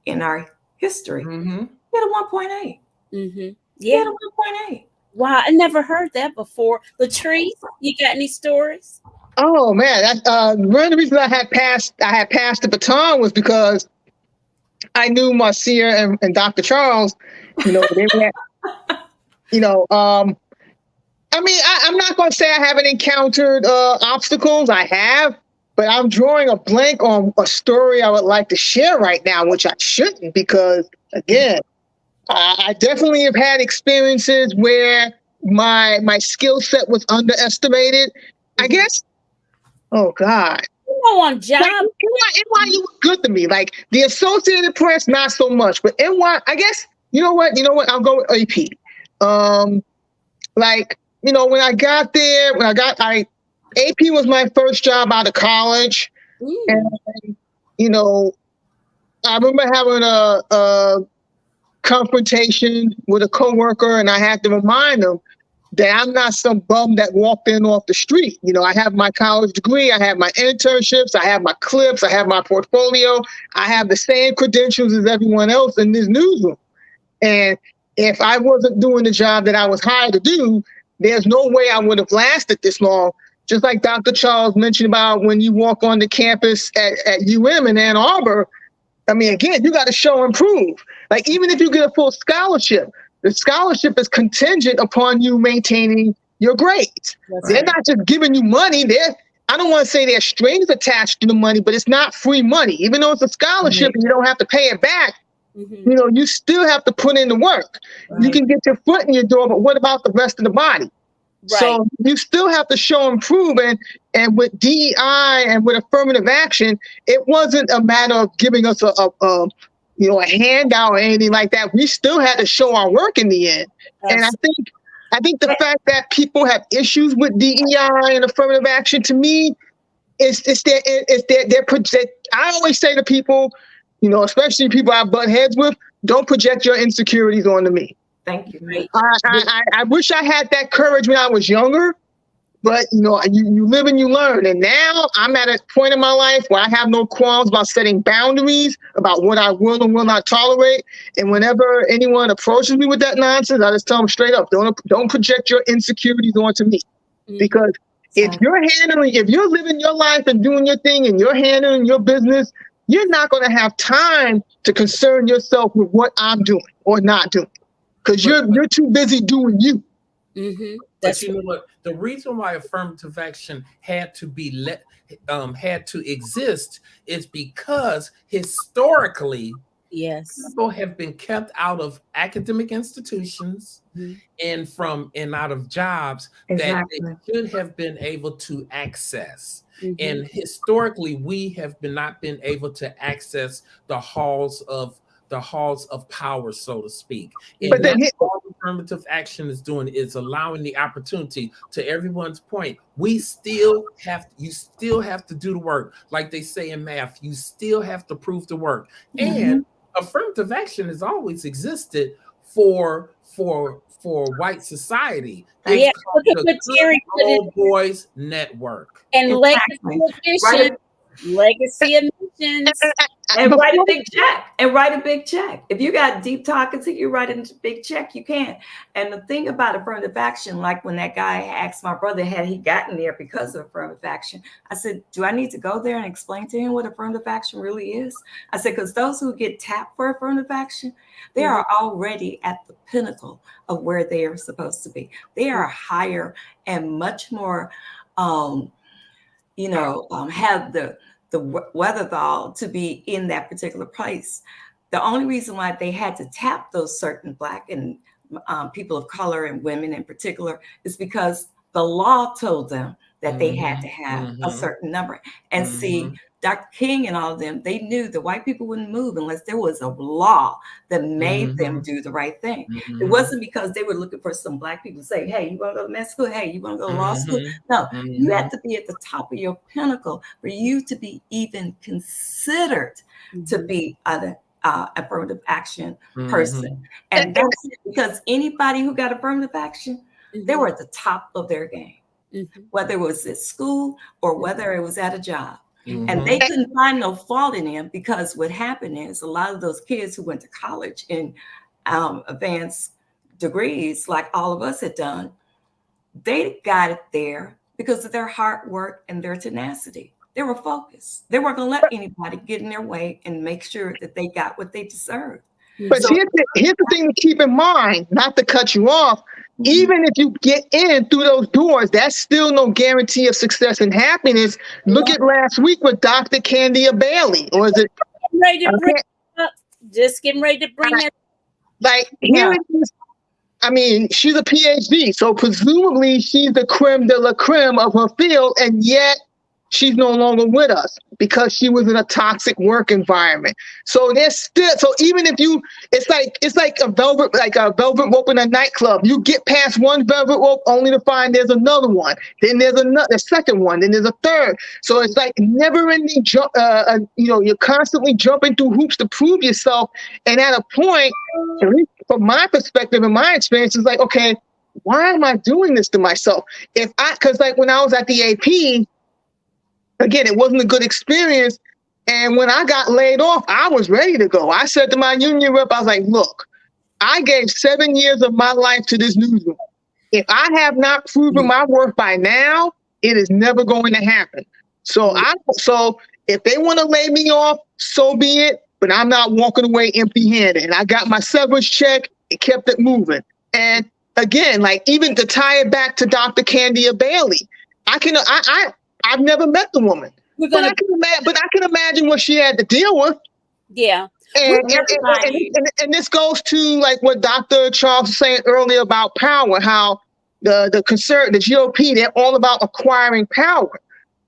in our history. He had a 1.8. Yeah. He had a 1.8. Wow, I never heard that before. Latrice, you got any stories? Oh man, one of the reasons I had passed the baton was because I knew Marcia and Dr. Charles. They were, I'm not going to say I haven't encountered obstacles. I have, but I'm drawing a blank on a story I would like to share right now, which I shouldn't, because again, I definitely have had experiences where my skill set was underestimated. I guess. Oh God. On job. Like, NYU was good to me. Like the Associated Press, not so much. But NY, I guess, you know what? I'll go with AP. When I got there, AP was my first job out of college. And, I remember having a confrontation with a coworker, and I had to remind them that I'm not some bum that walked in off the street. I have my college degree, I have my internships, I have my clips, I have my portfolio, I have the same credentials as everyone else in this newsroom. And if I wasn't doing the job that I was hired to do, there's no way I would have lasted this long. Just like Dr. Charles mentioned about when you walk on the campus at UM in Ann Arbor, again, you got to show and prove. Like, even if you get a full scholarship, the scholarship is contingent upon you maintaining your grades. They're not just giving you money. I don't want to say there's strings attached to the money, but it's not free money. Even though it's a scholarship and you don't have to pay it back, you still have to put in the work. You can get your foot in your door, but what about the rest of the body? So you still have to show and prove. And with DEI and with affirmative action, it wasn't a matter of giving us a handout or anything like that. We still had to show our work in the end. And I think the fact that people have issues with DEI and affirmative action, to me, it's their project. I always say to people, especially people I butt heads with, don't project your insecurities onto me. Thank you. I wish I had that courage when I was younger, but you live and you learn. And now I'm at a point in my life where I have no qualms about setting boundaries about what I will and will not tolerate. And whenever anyone approaches me with that nonsense, I just tell them straight up, don't project your insecurities onto me. Because if you're living your life and doing your thing and you're handling your business, you're not going to have time to concern yourself with what I'm doing or not doing. because you're too busy doing you. Mm-hmm. But you know what? The reason why affirmative action had to exist is because historically, people have been kept out of academic institutions and out of jobs that they should have been able to access. And historically, we have not been able to access the halls of power, so to speak. And But that's all affirmative action is doing, is allowing the opportunity. To everyone's point, you still have to do the work. Like they say in math, you still have to prove the work. And affirmative action has always existed for white society. It's called the Good Old Boys Network. And legacy of missions. And write a big check. If you got deep pockets and you write a big check, you can. And the thing about affirmative action, like when that guy asked my brother, had he gotten there because of affirmative action, I said, do I need to go there and explain to him what affirmative action really is? I said, because those who get tapped for affirmative action, they are already at the pinnacle of where they are supposed to be. They are higher and much more, have the wherewithal to be in that particular place. The only reason why they had to tap those certain Black and people of color and women in particular is because the law told them that they had to have a certain number. And see, Dr. King and all of them, they knew the white people wouldn't move unless there was a law that made them do the right thing. It wasn't because they were looking for some Black people to say, hey, you want to go to med school? Hey, you want to go to law school? No, you had to be at the top of your pinnacle for you to be even considered to be an affirmative action person. And that's because anybody who got affirmative action, they were at the top of their game, whether it was at school or whether it was at a job. And they couldn't find no fault in him, because what happened is a lot of those kids who went to college in advanced degrees, like all of us had done, they got it there because of their hard work and their tenacity. They were focused. They weren't going to let anybody get in their way and make sure that they got what they deserved. But here's the thing to keep in mind, not to cut you off. Even if you get in through those doors, that's still no guarantee of success and happiness. Look at last week with Dr. Candia Bailey, or is it? Just getting ready to bring it. Like, here it is. I mean, she's a PhD, so presumably she's the creme de la creme of her field, and yet she's no longer with us because she was in a toxic work environment. So there's still, so even if you, it's like a velvet rope in a nightclub. You get past one velvet rope only to find there's another one. Then there's a second one. Then there's a third. So it's like never ending jump. You're constantly jumping through hoops to prove yourself. And at a point, at least from my perspective and my experience, it's like, okay, why am I doing this to myself? Because like when I was at the AP, again, it wasn't a good experience. And when I got laid off, I was ready to go. I said to my union rep, I was like, look, I gave 7 years of my life to this newsroom. If I have not proven my worth by now, it is never going to happen. So if they want to lay me off, so be it. But I'm not walking away empty-handed. And I got my severance check. It kept it moving. And again, like even to tie it back to Dr. Candia Bailey, I've never met the woman, but I can imagine what she had to deal with. Yeah. And this goes to like what Dr. Charles was saying earlier about power, how the GOP, they're all about acquiring power.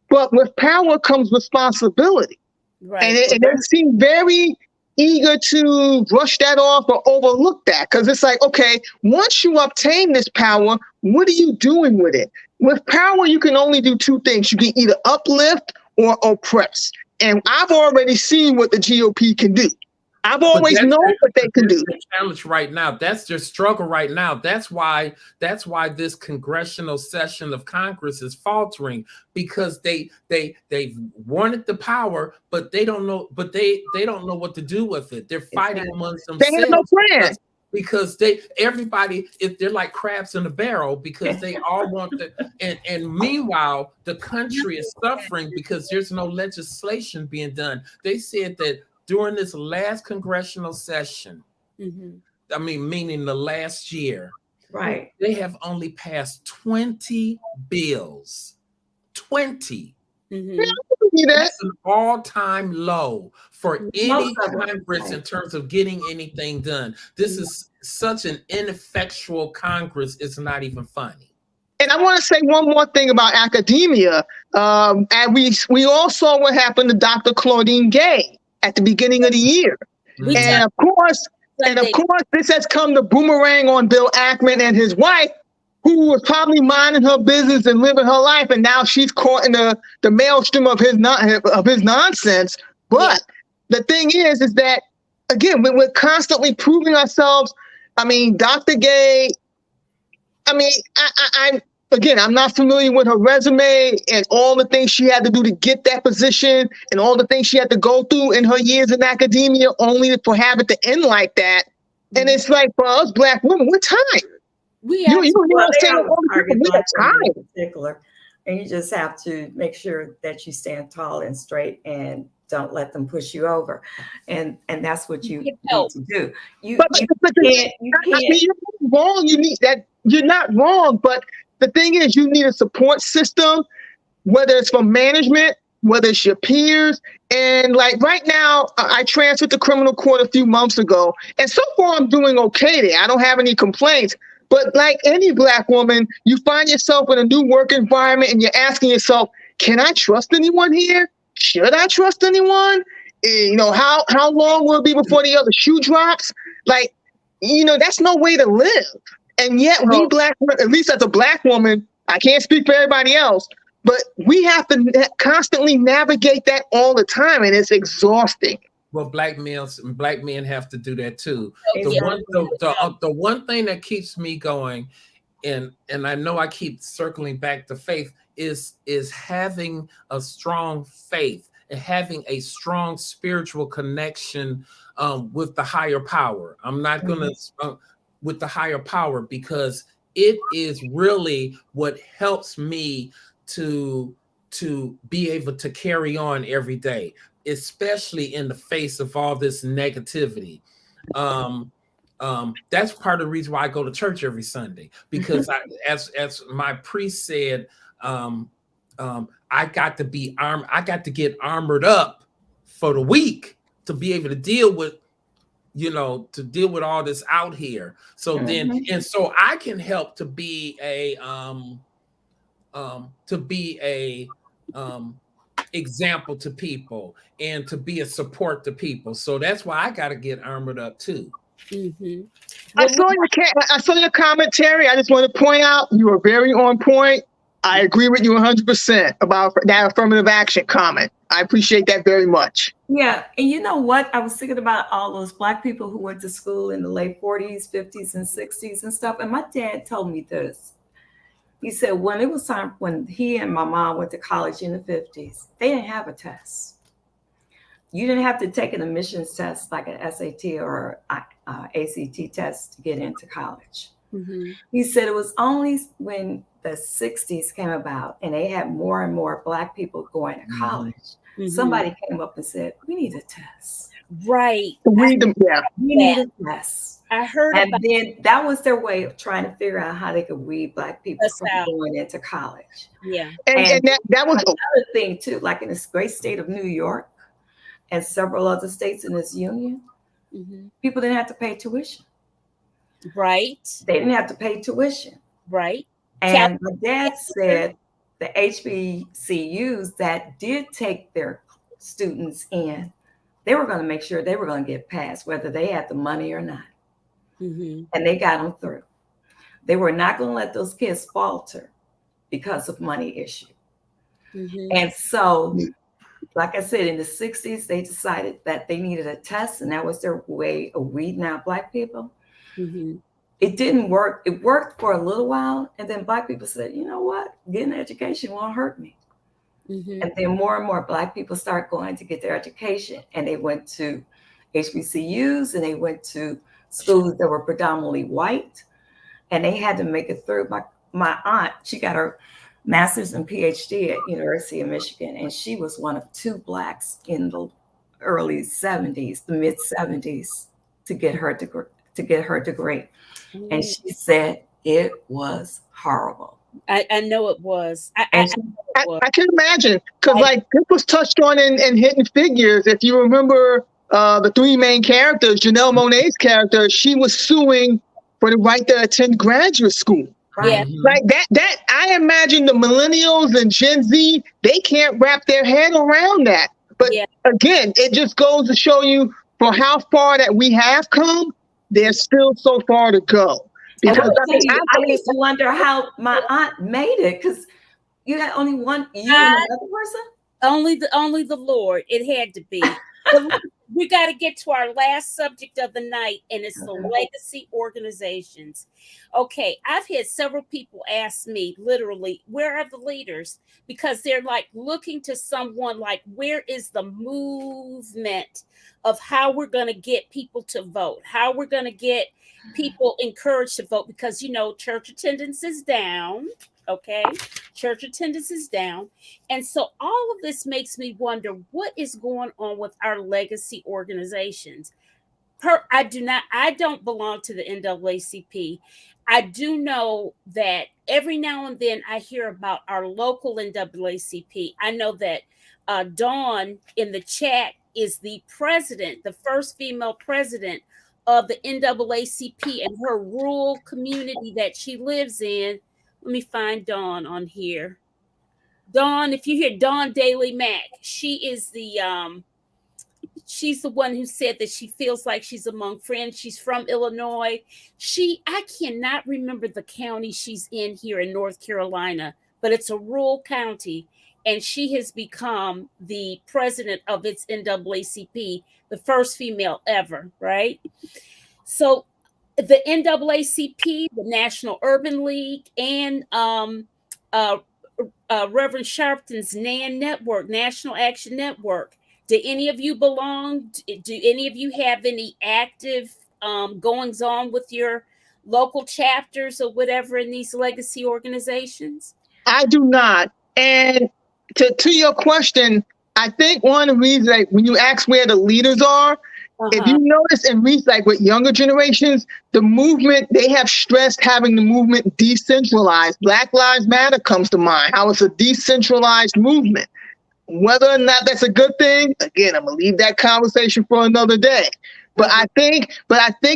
But with power comes responsibility. Right. And they seem very eager to brush that off or overlook that, because it's like, okay, once you obtain this power, what are you doing with it? With power, you can only do two things. You can either uplift or oppress. And I've already seen what the GOP can do. I've always known what they can do. The challenge right now. That's their struggle right now. That's why this congressional session of Congress is faltering, because they wanted the power, but they don't know. But they don't know what to do with it. They're fighting amongst themselves. They have no plan. Because everybody, if they're like crabs in a barrel, because they all want and meanwhile the country is suffering because there's no legislation being done. They said that during this last congressional session, meaning the last year, Right. they have only passed 20 bills. 20. That's an all-time low for any Congress in terms of getting anything done. This is such an ineffectual Congress, it's not even funny. And I want to say one more thing about academia. And we all saw what happened to Dr. Claudine Gay at the beginning of the year. And of course, this has come to boomerang on Bill Ackman and his wife, who was probably minding her business and living her life, and now she's caught in the maelstrom of his nonsense. But the thing is that, again, we're constantly proving ourselves. I mean, Dr. Gay, I'm not familiar with her resume and all the things she had to do to get that position and all the things she had to go through in her years in academia, only for have it to end like that. And it's like, for us Black women, we're tired. We're tired. And you just have to make sure that you stand tall and straight and don't let them push you over. And that's what you need to do. You can't. You're wrong. You need that. You're not wrong, but the thing is, you need a support system, whether it's from management, whether it's your peers. And like right now, I transferred to criminal court a few months ago, and so far I'm doing okay there. I don't have any complaints. But like any Black woman, you find yourself in a new work environment and you're asking yourself, can I trust anyone here? Should I trust anyone? How long will it be before the other shoe drops? Like, that's no way to live. And yet we Black women, at least as a Black woman, I can't speak for everybody else, but we have to constantly navigate that all the time, and it's exhausting. Well, Black men have to do that too. The one thing that keeps me going, and I know I keep circling back to faith, is having a strong faith and having a strong spiritual connection with the higher power. I'm not gonna with the higher power, because it is really what helps me to be able to carry on every day, especially in the face of all this negativity. That's part of the reason why I go to church every Sunday, because as my priest said, I got to be armed. I got to get armored up for the week to be able to deal with all this out here. So so I can help to be a example to people and to be a support to people. So that's why I got to get armored up too. I saw your commentary. I just want to point out you were very on point. I agree with you 100% about that affirmative action comment. I appreciate that very much. Yeah. And you know what? I was thinking about all those Black people who went to school in the late 40s, 50s, and 60s and stuff. And my dad told me this. He said when it was time, when he and my mom went to college in the 50s, they didn't have a test. You didn't have to take an admissions test like an SAT or ACT test to get into college. He said it was only when the 60s came about and they had more and more Black people going to college. Somebody came up and said, we need a test. Right. We need a test. I heard and then that was their way of trying to figure out how they could weed Black people from going into college. Yeah. And that was another thing too, like in this great state of New York and several other states in this union, people didn't have to pay tuition. Right. They didn't have to pay tuition. Right. And my dad said the HBCUs that did take their students in, they were going to make sure they were going to get passed, whether they had the money or not. And they got them through. They were not going to let those kids falter because of money issue. And so, like I said, in the 60s, they decided that they needed a test, and that was their way of weeding out Black people. It didn't work. It worked for a little while, and then Black people said, you know what? Getting an education won't hurt me. And then more and more Black people start going to get their education, and they went to HBCUs, and they went to schools that were predominantly white, and they had to make it through. My aunt, she got her master's and PhD at University of Michigan, and she was one of 2 Blacks in the early 70s, the mid 70s, to get her degree. to get her degree. And she said it was horrible. I know it was. I can imagine, because like this was touched on in Hidden Figures. If you remember the three main characters, Janelle Monáe's character, she was suing for the right to attend graduate school. Yeah. Like that I imagine the millennials and Gen Z, they can't wrap their head around that. But again, it just goes to show you for how far that we have come, there's still so far to go. Because I used to wonder how my aunt made it, because you had only one, you and another person? Only the Lord. It had to be. We got to get to our last subject of the night, and it's the legacy organizations. Okay, I've had several people ask me, literally, where are the leaders? Because they're like looking to someone like, where is the movement of how we're going to get people to vote? How we're going to get people encouraged to vote? Because, you know, church attendance is down. Okay, church attendance is down. And so all of this makes me wonder what is going on with our legacy organizations. I don't belong to the NAACP. I do know that every now and then I hear about our local NAACP. I know that Dawn in the chat is the president, the first female president of the NAACP, and her rural community that she lives in. Let me find Dawn on here. Dawn, if you hear Dawn Daly Mack, she is she's the one who said that she feels like she's among friends. She's from Illinois. I cannot remember the county she's in here in North Carolina, but it's a rural county. And she has become the president of its NAACP, the first female ever, right? So the NAACP, the National Urban League, and Reverend Sharpton's NAN Network, National Action Network. Do any of you belong? Do any of you have any active goings on with your local chapters or whatever in these legacy organizations? I do not. And to your question, I think one of the reasons, like, when you ask where the leaders are, if you notice and read, like, with younger generations, the movement, they have stressed having the movement decentralized. Black Lives Matter comes to mind, how it's a decentralized movement. Whether or not that's a good thing, again, I'm gonna leave that conversation for another day. But I think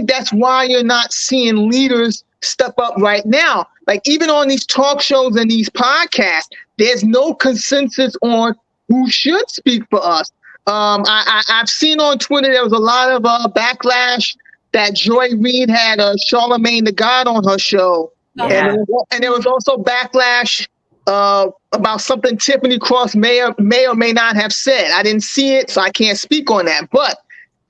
that's why you're not seeing leaders step up right now. Like, even on these talk shows and these podcasts, there's no consensus on who should speak for us. I've seen on Twitter there was a lot of backlash that Joy Reid had Charlemagne the God on her show, and there was also backlash about something Tiffany Cross may or may not have said. I didn't see it, so I can't speak on that. But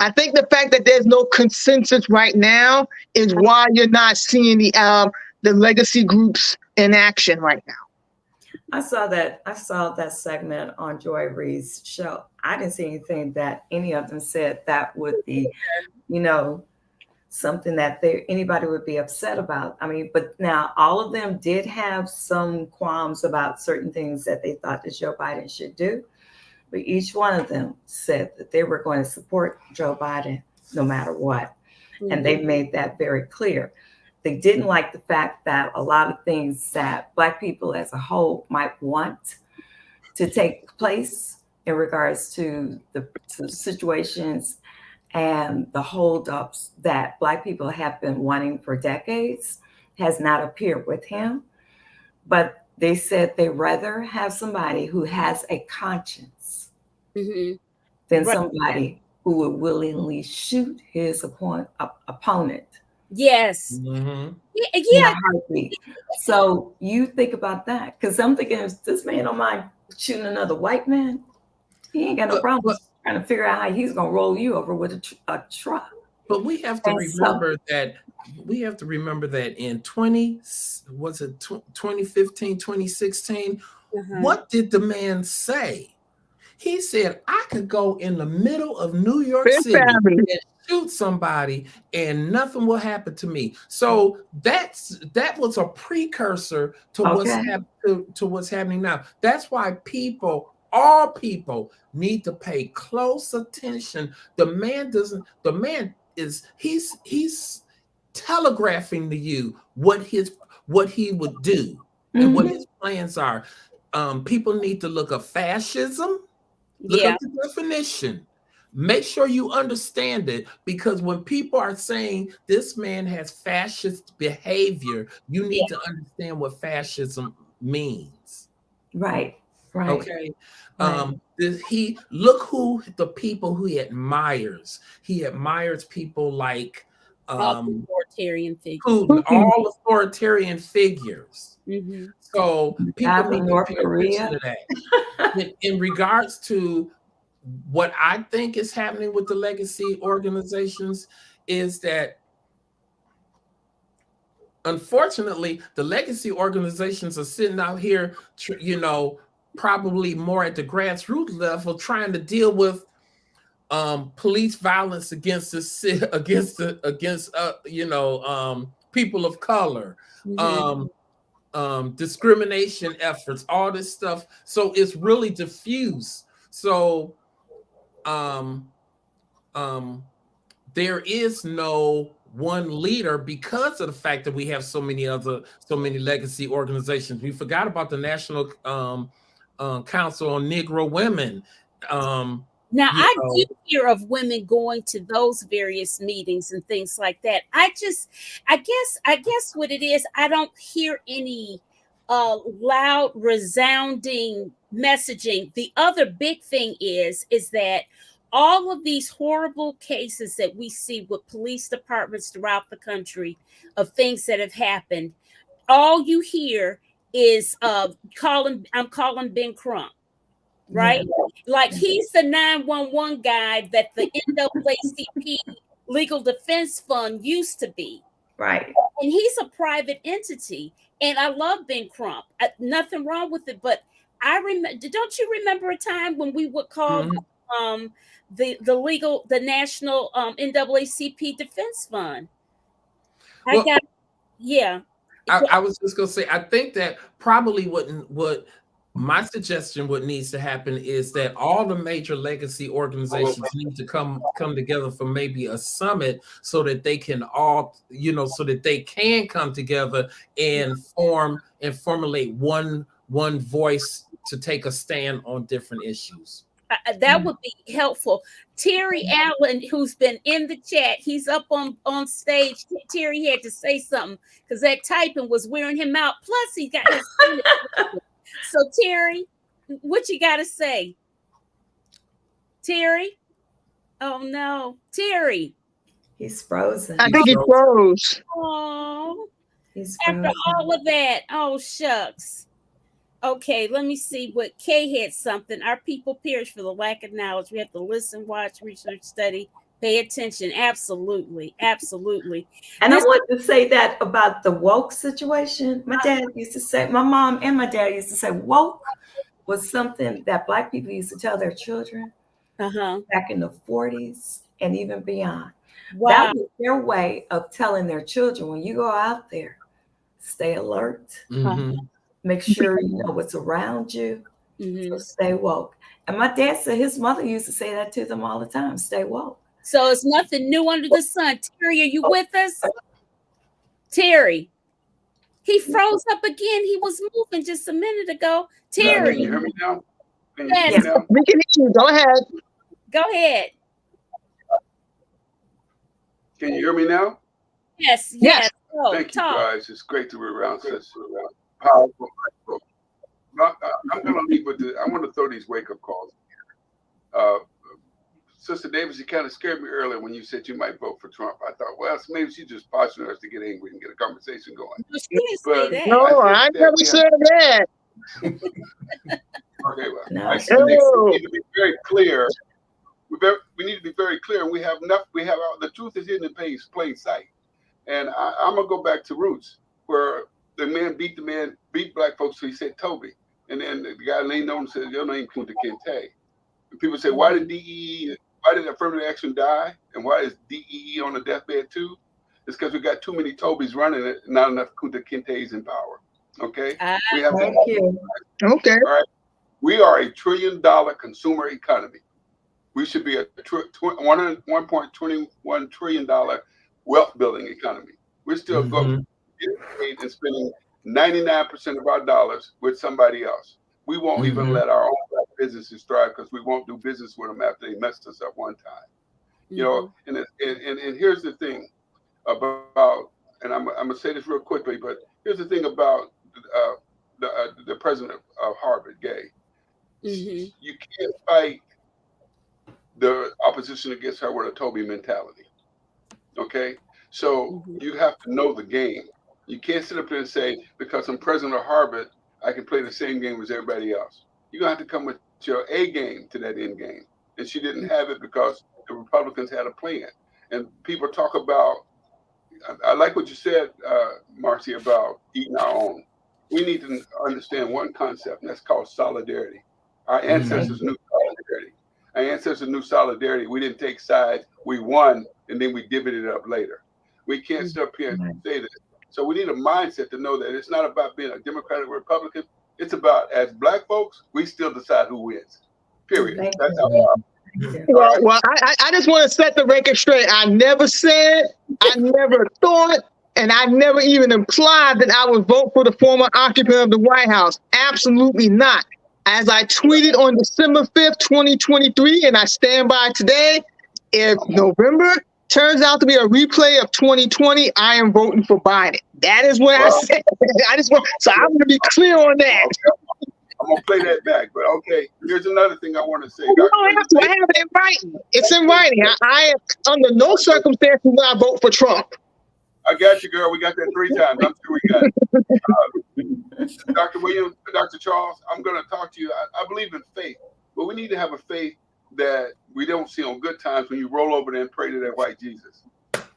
I think the fact that there's no consensus right now is why you're not seeing the legacy groups in action right now. I saw that segment on Joy Reid's show. I didn't see anything that any of them said that would be, something that anybody would be upset about. I mean, but now all of them did have some qualms about certain things that they thought that Joe Biden should do. But each one of them said that they were going to support Joe Biden no matter what. Mm-hmm. And they made that very clear. They didn't like the fact that a lot of things that Black people as a whole might want to take place in regards to the situations and the holdups that Black people have been wanting for decades has not appeared with him. But they said they rather have somebody who has a conscience than somebody who would willingly shoot his opponent. Yes. Mm-hmm. Yeah. So you think about that, because I'm thinking, if this man don't mind shooting another white man, he ain't got no problem trying to figure out how he's gonna roll you over with a truck. But we have to remember that in 2015, 2016, what did the man say? He said, I could go in the middle of New York City and shoot somebody and nothing will happen to me. So that was a precursor to what's happening now. That's why all people need to pay close attention. He's telegraphing to you what he would do and what his plans are. People need to look up fascism. Look up the definition. Make sure you understand it, because when people are saying this man has fascist behavior, you need to understand what fascism means. Right. Okay. He look who the people who he admires. He admires people like authoritarian figures. Putin, all authoritarian figures. So people need to pay attention to that. In regards to what I think is happening with the legacy organizations is that, unfortunately, the legacy organizations are sitting out here, probably more at the grassroots level, trying to deal with police violence against people of color, discrimination efforts, all this stuff. So it's really diffuse. So there is no one leader because of the fact that we have so many legacy organizations. We forgot about the National Council on Negro Women. Now, I do hear of women going to those various meetings and things like that. I guess what it is, I don't hear any loud, resounding messaging. The other big thing is that all of these horrible cases that we see with police departments throughout the country of things that have happened, all you hear is I'm calling Ben Crump. Right? Like he's the 911 guy that the NAACP Legal Defense Fund used to be. Right. And he's a private entity. And I love Ben Crump. Nothing wrong with it. But I remember, don't you remember a time when we would call the National NAACP Defense Fund? I was just gonna say, I think that probably what my suggestion, what needs to happen is that all the major legacy organizations need to come together for maybe a summit so that they can all, so that they can come together and formulate one voice to take a stand on different issues. That would be helpful. Terry Allen, who's been in the chat, he's up on stage. Terry had to say something because that typing was wearing him out. Plus, he got his So Terry, what you got to say? Terry? Oh no, Terry. He's frozen. I think he froze. Oh, he's frozen. After all of that, oh shucks. Okay, let me see what Kay had something. Our people perish for the lack of knowledge. We have to listen, watch, research, study, pay attention. Absolutely. And I want to say that about the woke situation. My dad used to say, my mom and my dad used to say, woke was something that Black people used to tell their children back in the 40s and even beyond. Wow. That was their way of telling their children, when you go out there, stay alert. Make sure you know what's around you. So stay woke. And my dad said his mother used to say that to them all the time, stay woke. So it's nothing new under the sun. Terry, are you with us? Terry, he froze up again. He was moving just a minute ago. Terry. Can you hear me now? Yes. We can hear you. Go ahead. Go ahead. Can you hear me now? Yes. Oh, thank you, guys. It's great to be around such powerful people. I'm going to leave with this. I want to throw these wake-up calls. Sister Davis, you kind of scared me earlier when you said you might vote for Trump. I thought, well, maybe she's just posturing us to get angry and get a conversation going. No, I never said that. Okay, well, I think we need to be very clear. We need to be very clear, and we have the truth is hidden in plain sight. And I'm gonna go back to roots, where the man beat Black folks. So he said Toby, and then the guy leaned over and said, "Your name Kunta Kinte." And people say, "Why did affirmative action die? And why is DEE on the deathbed too?" It's because we got too many Tobys running it, not enough Kunta Kintes in power. Okay, we have thank you. Okay, all right. We are a $1 trillion consumer economy. We should be a $1.21 trillion wealth building economy. We're still getting paid and spending 99% of our dollars with somebody else. We won't even let our own black businesses thrive because we won't do business with them after they messed us up one time. You know, and here's the thing about, and I'm gonna say this real quickly, but here's the thing about the president of Harvard, Gay. You can't fight the opposition against her with a Toby mentality. Okay, so you have to know the game. You can't sit up there and say, because I'm president of Harvard, I can play the same game as everybody else. You're gonna have to come with your A game to that end game. And she didn't have it because the Republicans had a plan. And people talk about, I like what you said, Marcy, about eating our own. We need to understand one concept, and that's called solidarity. Our ancestors knew solidarity. Our ancestors knew solidarity. We didn't take sides. We won, and then we divvied it up later. We can't sit up here and say this. So we need a mindset to know that it's not about being a Democrat or Republican. It's about, as black folks, we still decide who wins. Period. That's how. Well, I just want to set the record straight. I never said, I never thought, and I never even implied that I would vote for the former occupant of the White House. Absolutely not. As I tweeted on December 5th, 2023, and I stand by today, if November turns out to be a replay of 2020, I am voting for Biden. That is what I said. So I'm going to be clear on that. I'm going to play that back, but okay, here's another thing I want to say. I have it in writing. It's in writing. I under no circumstances will I vote for Trump. I got you, girl. We got that 3 times. I'm sure we got it. Dr. Williams, Dr. Charles, I'm going to talk to you. I believe in faith, but we need to have a faith that we don't see on good times when you roll over there and pray to that white Jesus.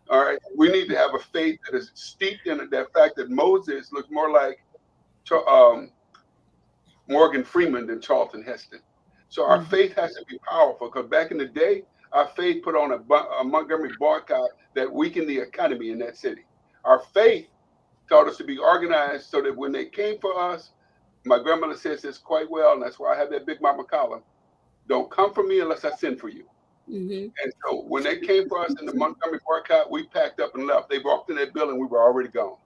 All right? We need to have a faith that is steeped in that fact that Moses looks more like Morgan Freeman than Charlton Heston. So our faith has to be powerful, because back in the day, our faith put on a Montgomery boycott that weakened the economy in that city. Our faith taught us to be organized so that when they came for us, my grandmother says this quite well, and that's why I have that Big Mama column, don't come for me unless I send for you. And so when they came for us in the Montgomery boycott, we packed up and left. They walked in that building, we were already gone.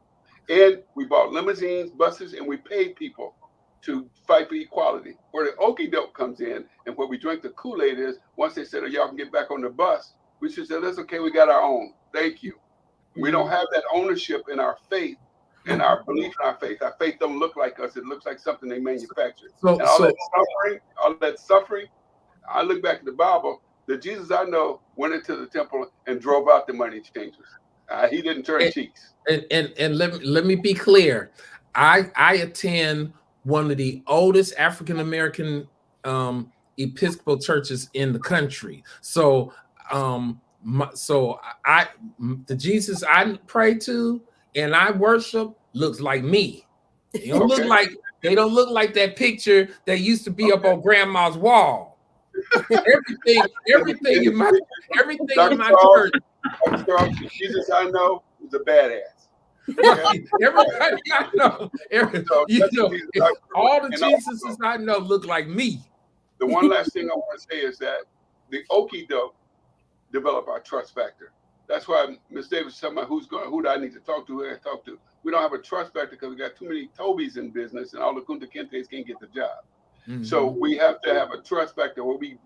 And we bought limousines, buses, and we paid people to fight for equality. Where the okie doke comes in, and where we drink the Kool-Aid is, once they said, oh, y'all can get back on the bus, we should say, that's okay, we got our own. Thank you. We don't have that ownership in our faith and our belief in our faith. Our faith don't look like us. It looks like something they manufactured. And all that suffering, I look back at the Bible, the Jesus I know went into the temple and drove out the money changers. He didn't turn cheeks. And let me be clear. I attend one of the oldest African-American Episcopal churches in the country. So the Jesus I pray to and I worship looks like me. They don't look like that picture that used to be up on grandma's wall. everything in my church. Jesus I know is a badass. Right. Everybody I know, all the Jesuses I know look like me. The one last thing I want to say is that the okie doke develop our trust factor. That's why Ms. Davis is talking about who do I need to talk to, who I talk to. We don't have a trust factor because we got too many Tobys in business, and all the Kunta Kintes can't get the job. So we have to have a trust factor where we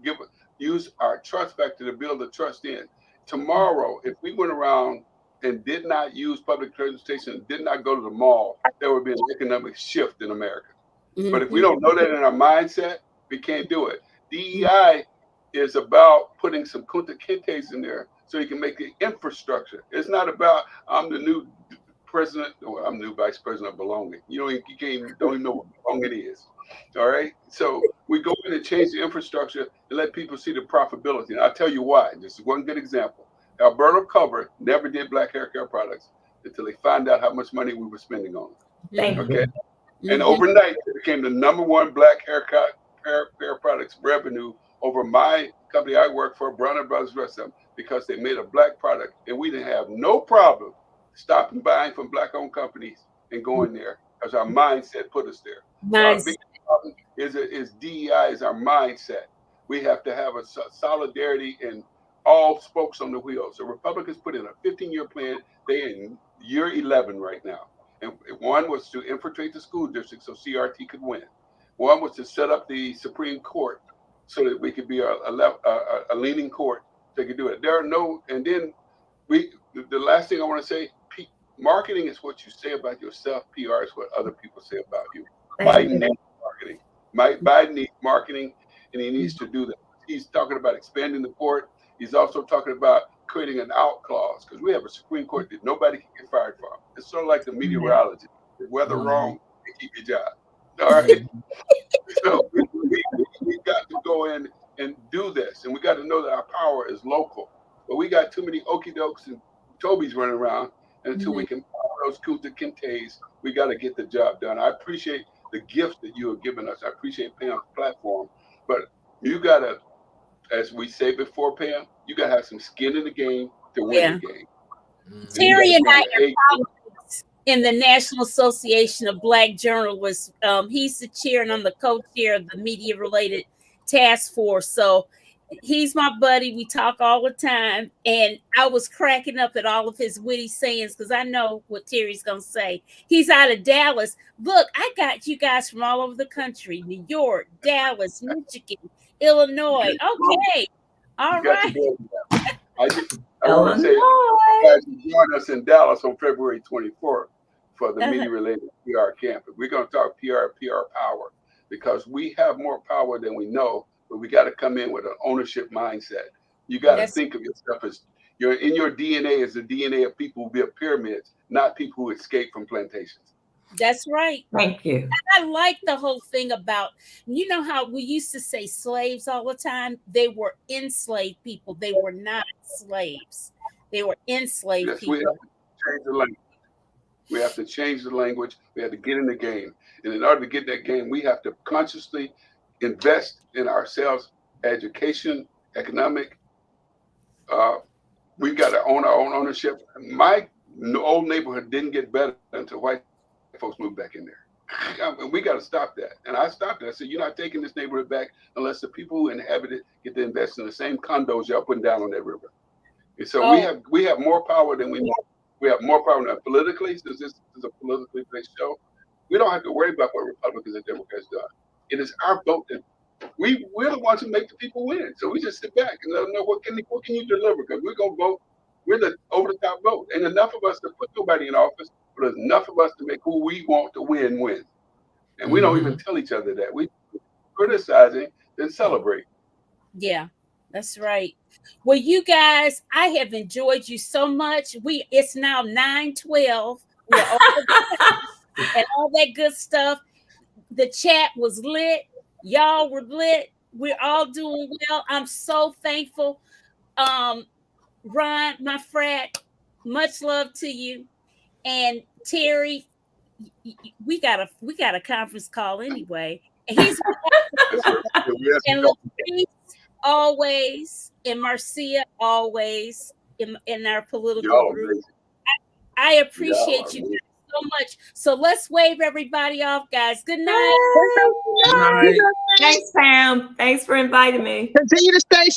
use our trust factor to build the trust in. Tomorrow, if we went around and did not use public transportation, did not go to the mall, there would be an economic shift in America. But if we don't know that in our mindset, we can't do it. DEI is about putting some Kunta Kintes in there so you can make the infrastructure. It's not about, I'm the new president, or I'm the new vice president of belonging. You don't even know what belonging is. All right? So we go in and change the infrastructure and let people see the profitability. And I'll tell you why. This is one good example. Alberta Cover never did black hair care products until they found out how much money we were spending on them. Okay? And overnight, it became the #1 black hair products revenue over my company I work for, Brown & Brothers Rest of them, because they made a black product. And we didn't have no problem stopping buying from black-owned companies and going there because our mindset put us there. Nice. So our big problem is DEI is our mindset. We have to have a solidarity and all spokes on the wheel. So Republicans put in a 15-year plan. They're in year 11 right now. And one was to infiltrate the school district so CRT could win. One was to set up the Supreme Court so that we could be a leaning court. They could do it. There are no, and then the last thing I want to say, marketing is what you say about yourself. PR is what other people say about you. Biden needs marketing. Biden needs marketing, and he needs to do that. He's talking about expanding the court. He's also talking about creating an out clause, because we have a Supreme Court that nobody can get fired from. It's sort of like the meteorologist. Weather wrong, they keep your job. All right. So we got to go in and do this, and we got to know that our power is local. But we got too many okie dokes and Tobies running around, and until we can power those Kunta Kintes, we got to get the job done. I appreciate the gift that you have given us. I appreciate Pam's platform, but you got to, as we say before, Pam, you got to have some skin in the game to win the game. Terry and I are colleagues in the National Association of Black Journalists. He's the chair and I'm the co-chair of the media-related task force. So he's my buddy. We talk all the time. And I was cracking up at all of his witty sayings because I know what Terry's going to say. He's out of Dallas. Look, I got you guys from all over the country. New York, Dallas, Michigan, Illinois. Okay. All right. I want to say, you guys can join us in Dallas on February 24th for the media-related PR campus. We're going to talk PR power, because we have more power than we know, but we got to come in with an ownership mindset. You got to think of yourself as your DNA is the DNA of people who built pyramids, not people who escaped from plantations. That's right. Thank you. And I like the whole thing about, you know how we used to say slaves all the time? They were enslaved people. They were not slaves. They were enslaved people. We have to change the language. We have to get in the game. And in order to get that game, we have to consciously invest in ourselves, education, economic. We've got to own our own ownership. My old neighborhood didn't get better until white folks moved back in there. We got to stop that. And I stopped it. I said, you're not taking this neighborhood back unless the people who inhabit it get to invest in the same condos y'all putting down on that river. And so we have more power than we know. We have more power than politically, since this is a politically based show. We don't have to worry about what Republicans and Democrats do. It is our vote that we're the ones who make the people win. So we just sit back and let them know what can you deliver, because we're gonna vote. We're the over the top vote, and enough of us to put nobody in office, but there's enough of us to make who we want to win. And we don't even tell each other that. We criticizing, then celebrate. Yeah, that's right. Well, you guys, I have enjoyed you so much. It's now 9:12. And all that good stuff. The chat was lit. Y'all were lit. We're all doing well. I'm so thankful. Ron, my frat, much love to you. And Terry, we got a conference call anyway. And he's and Louise, always, and Marcia, always in our political group. I appreciate you guys so much. So let's wave everybody off, guys. Good night. Thanks, Pam. Thanks for inviting me. Continue to stay safe.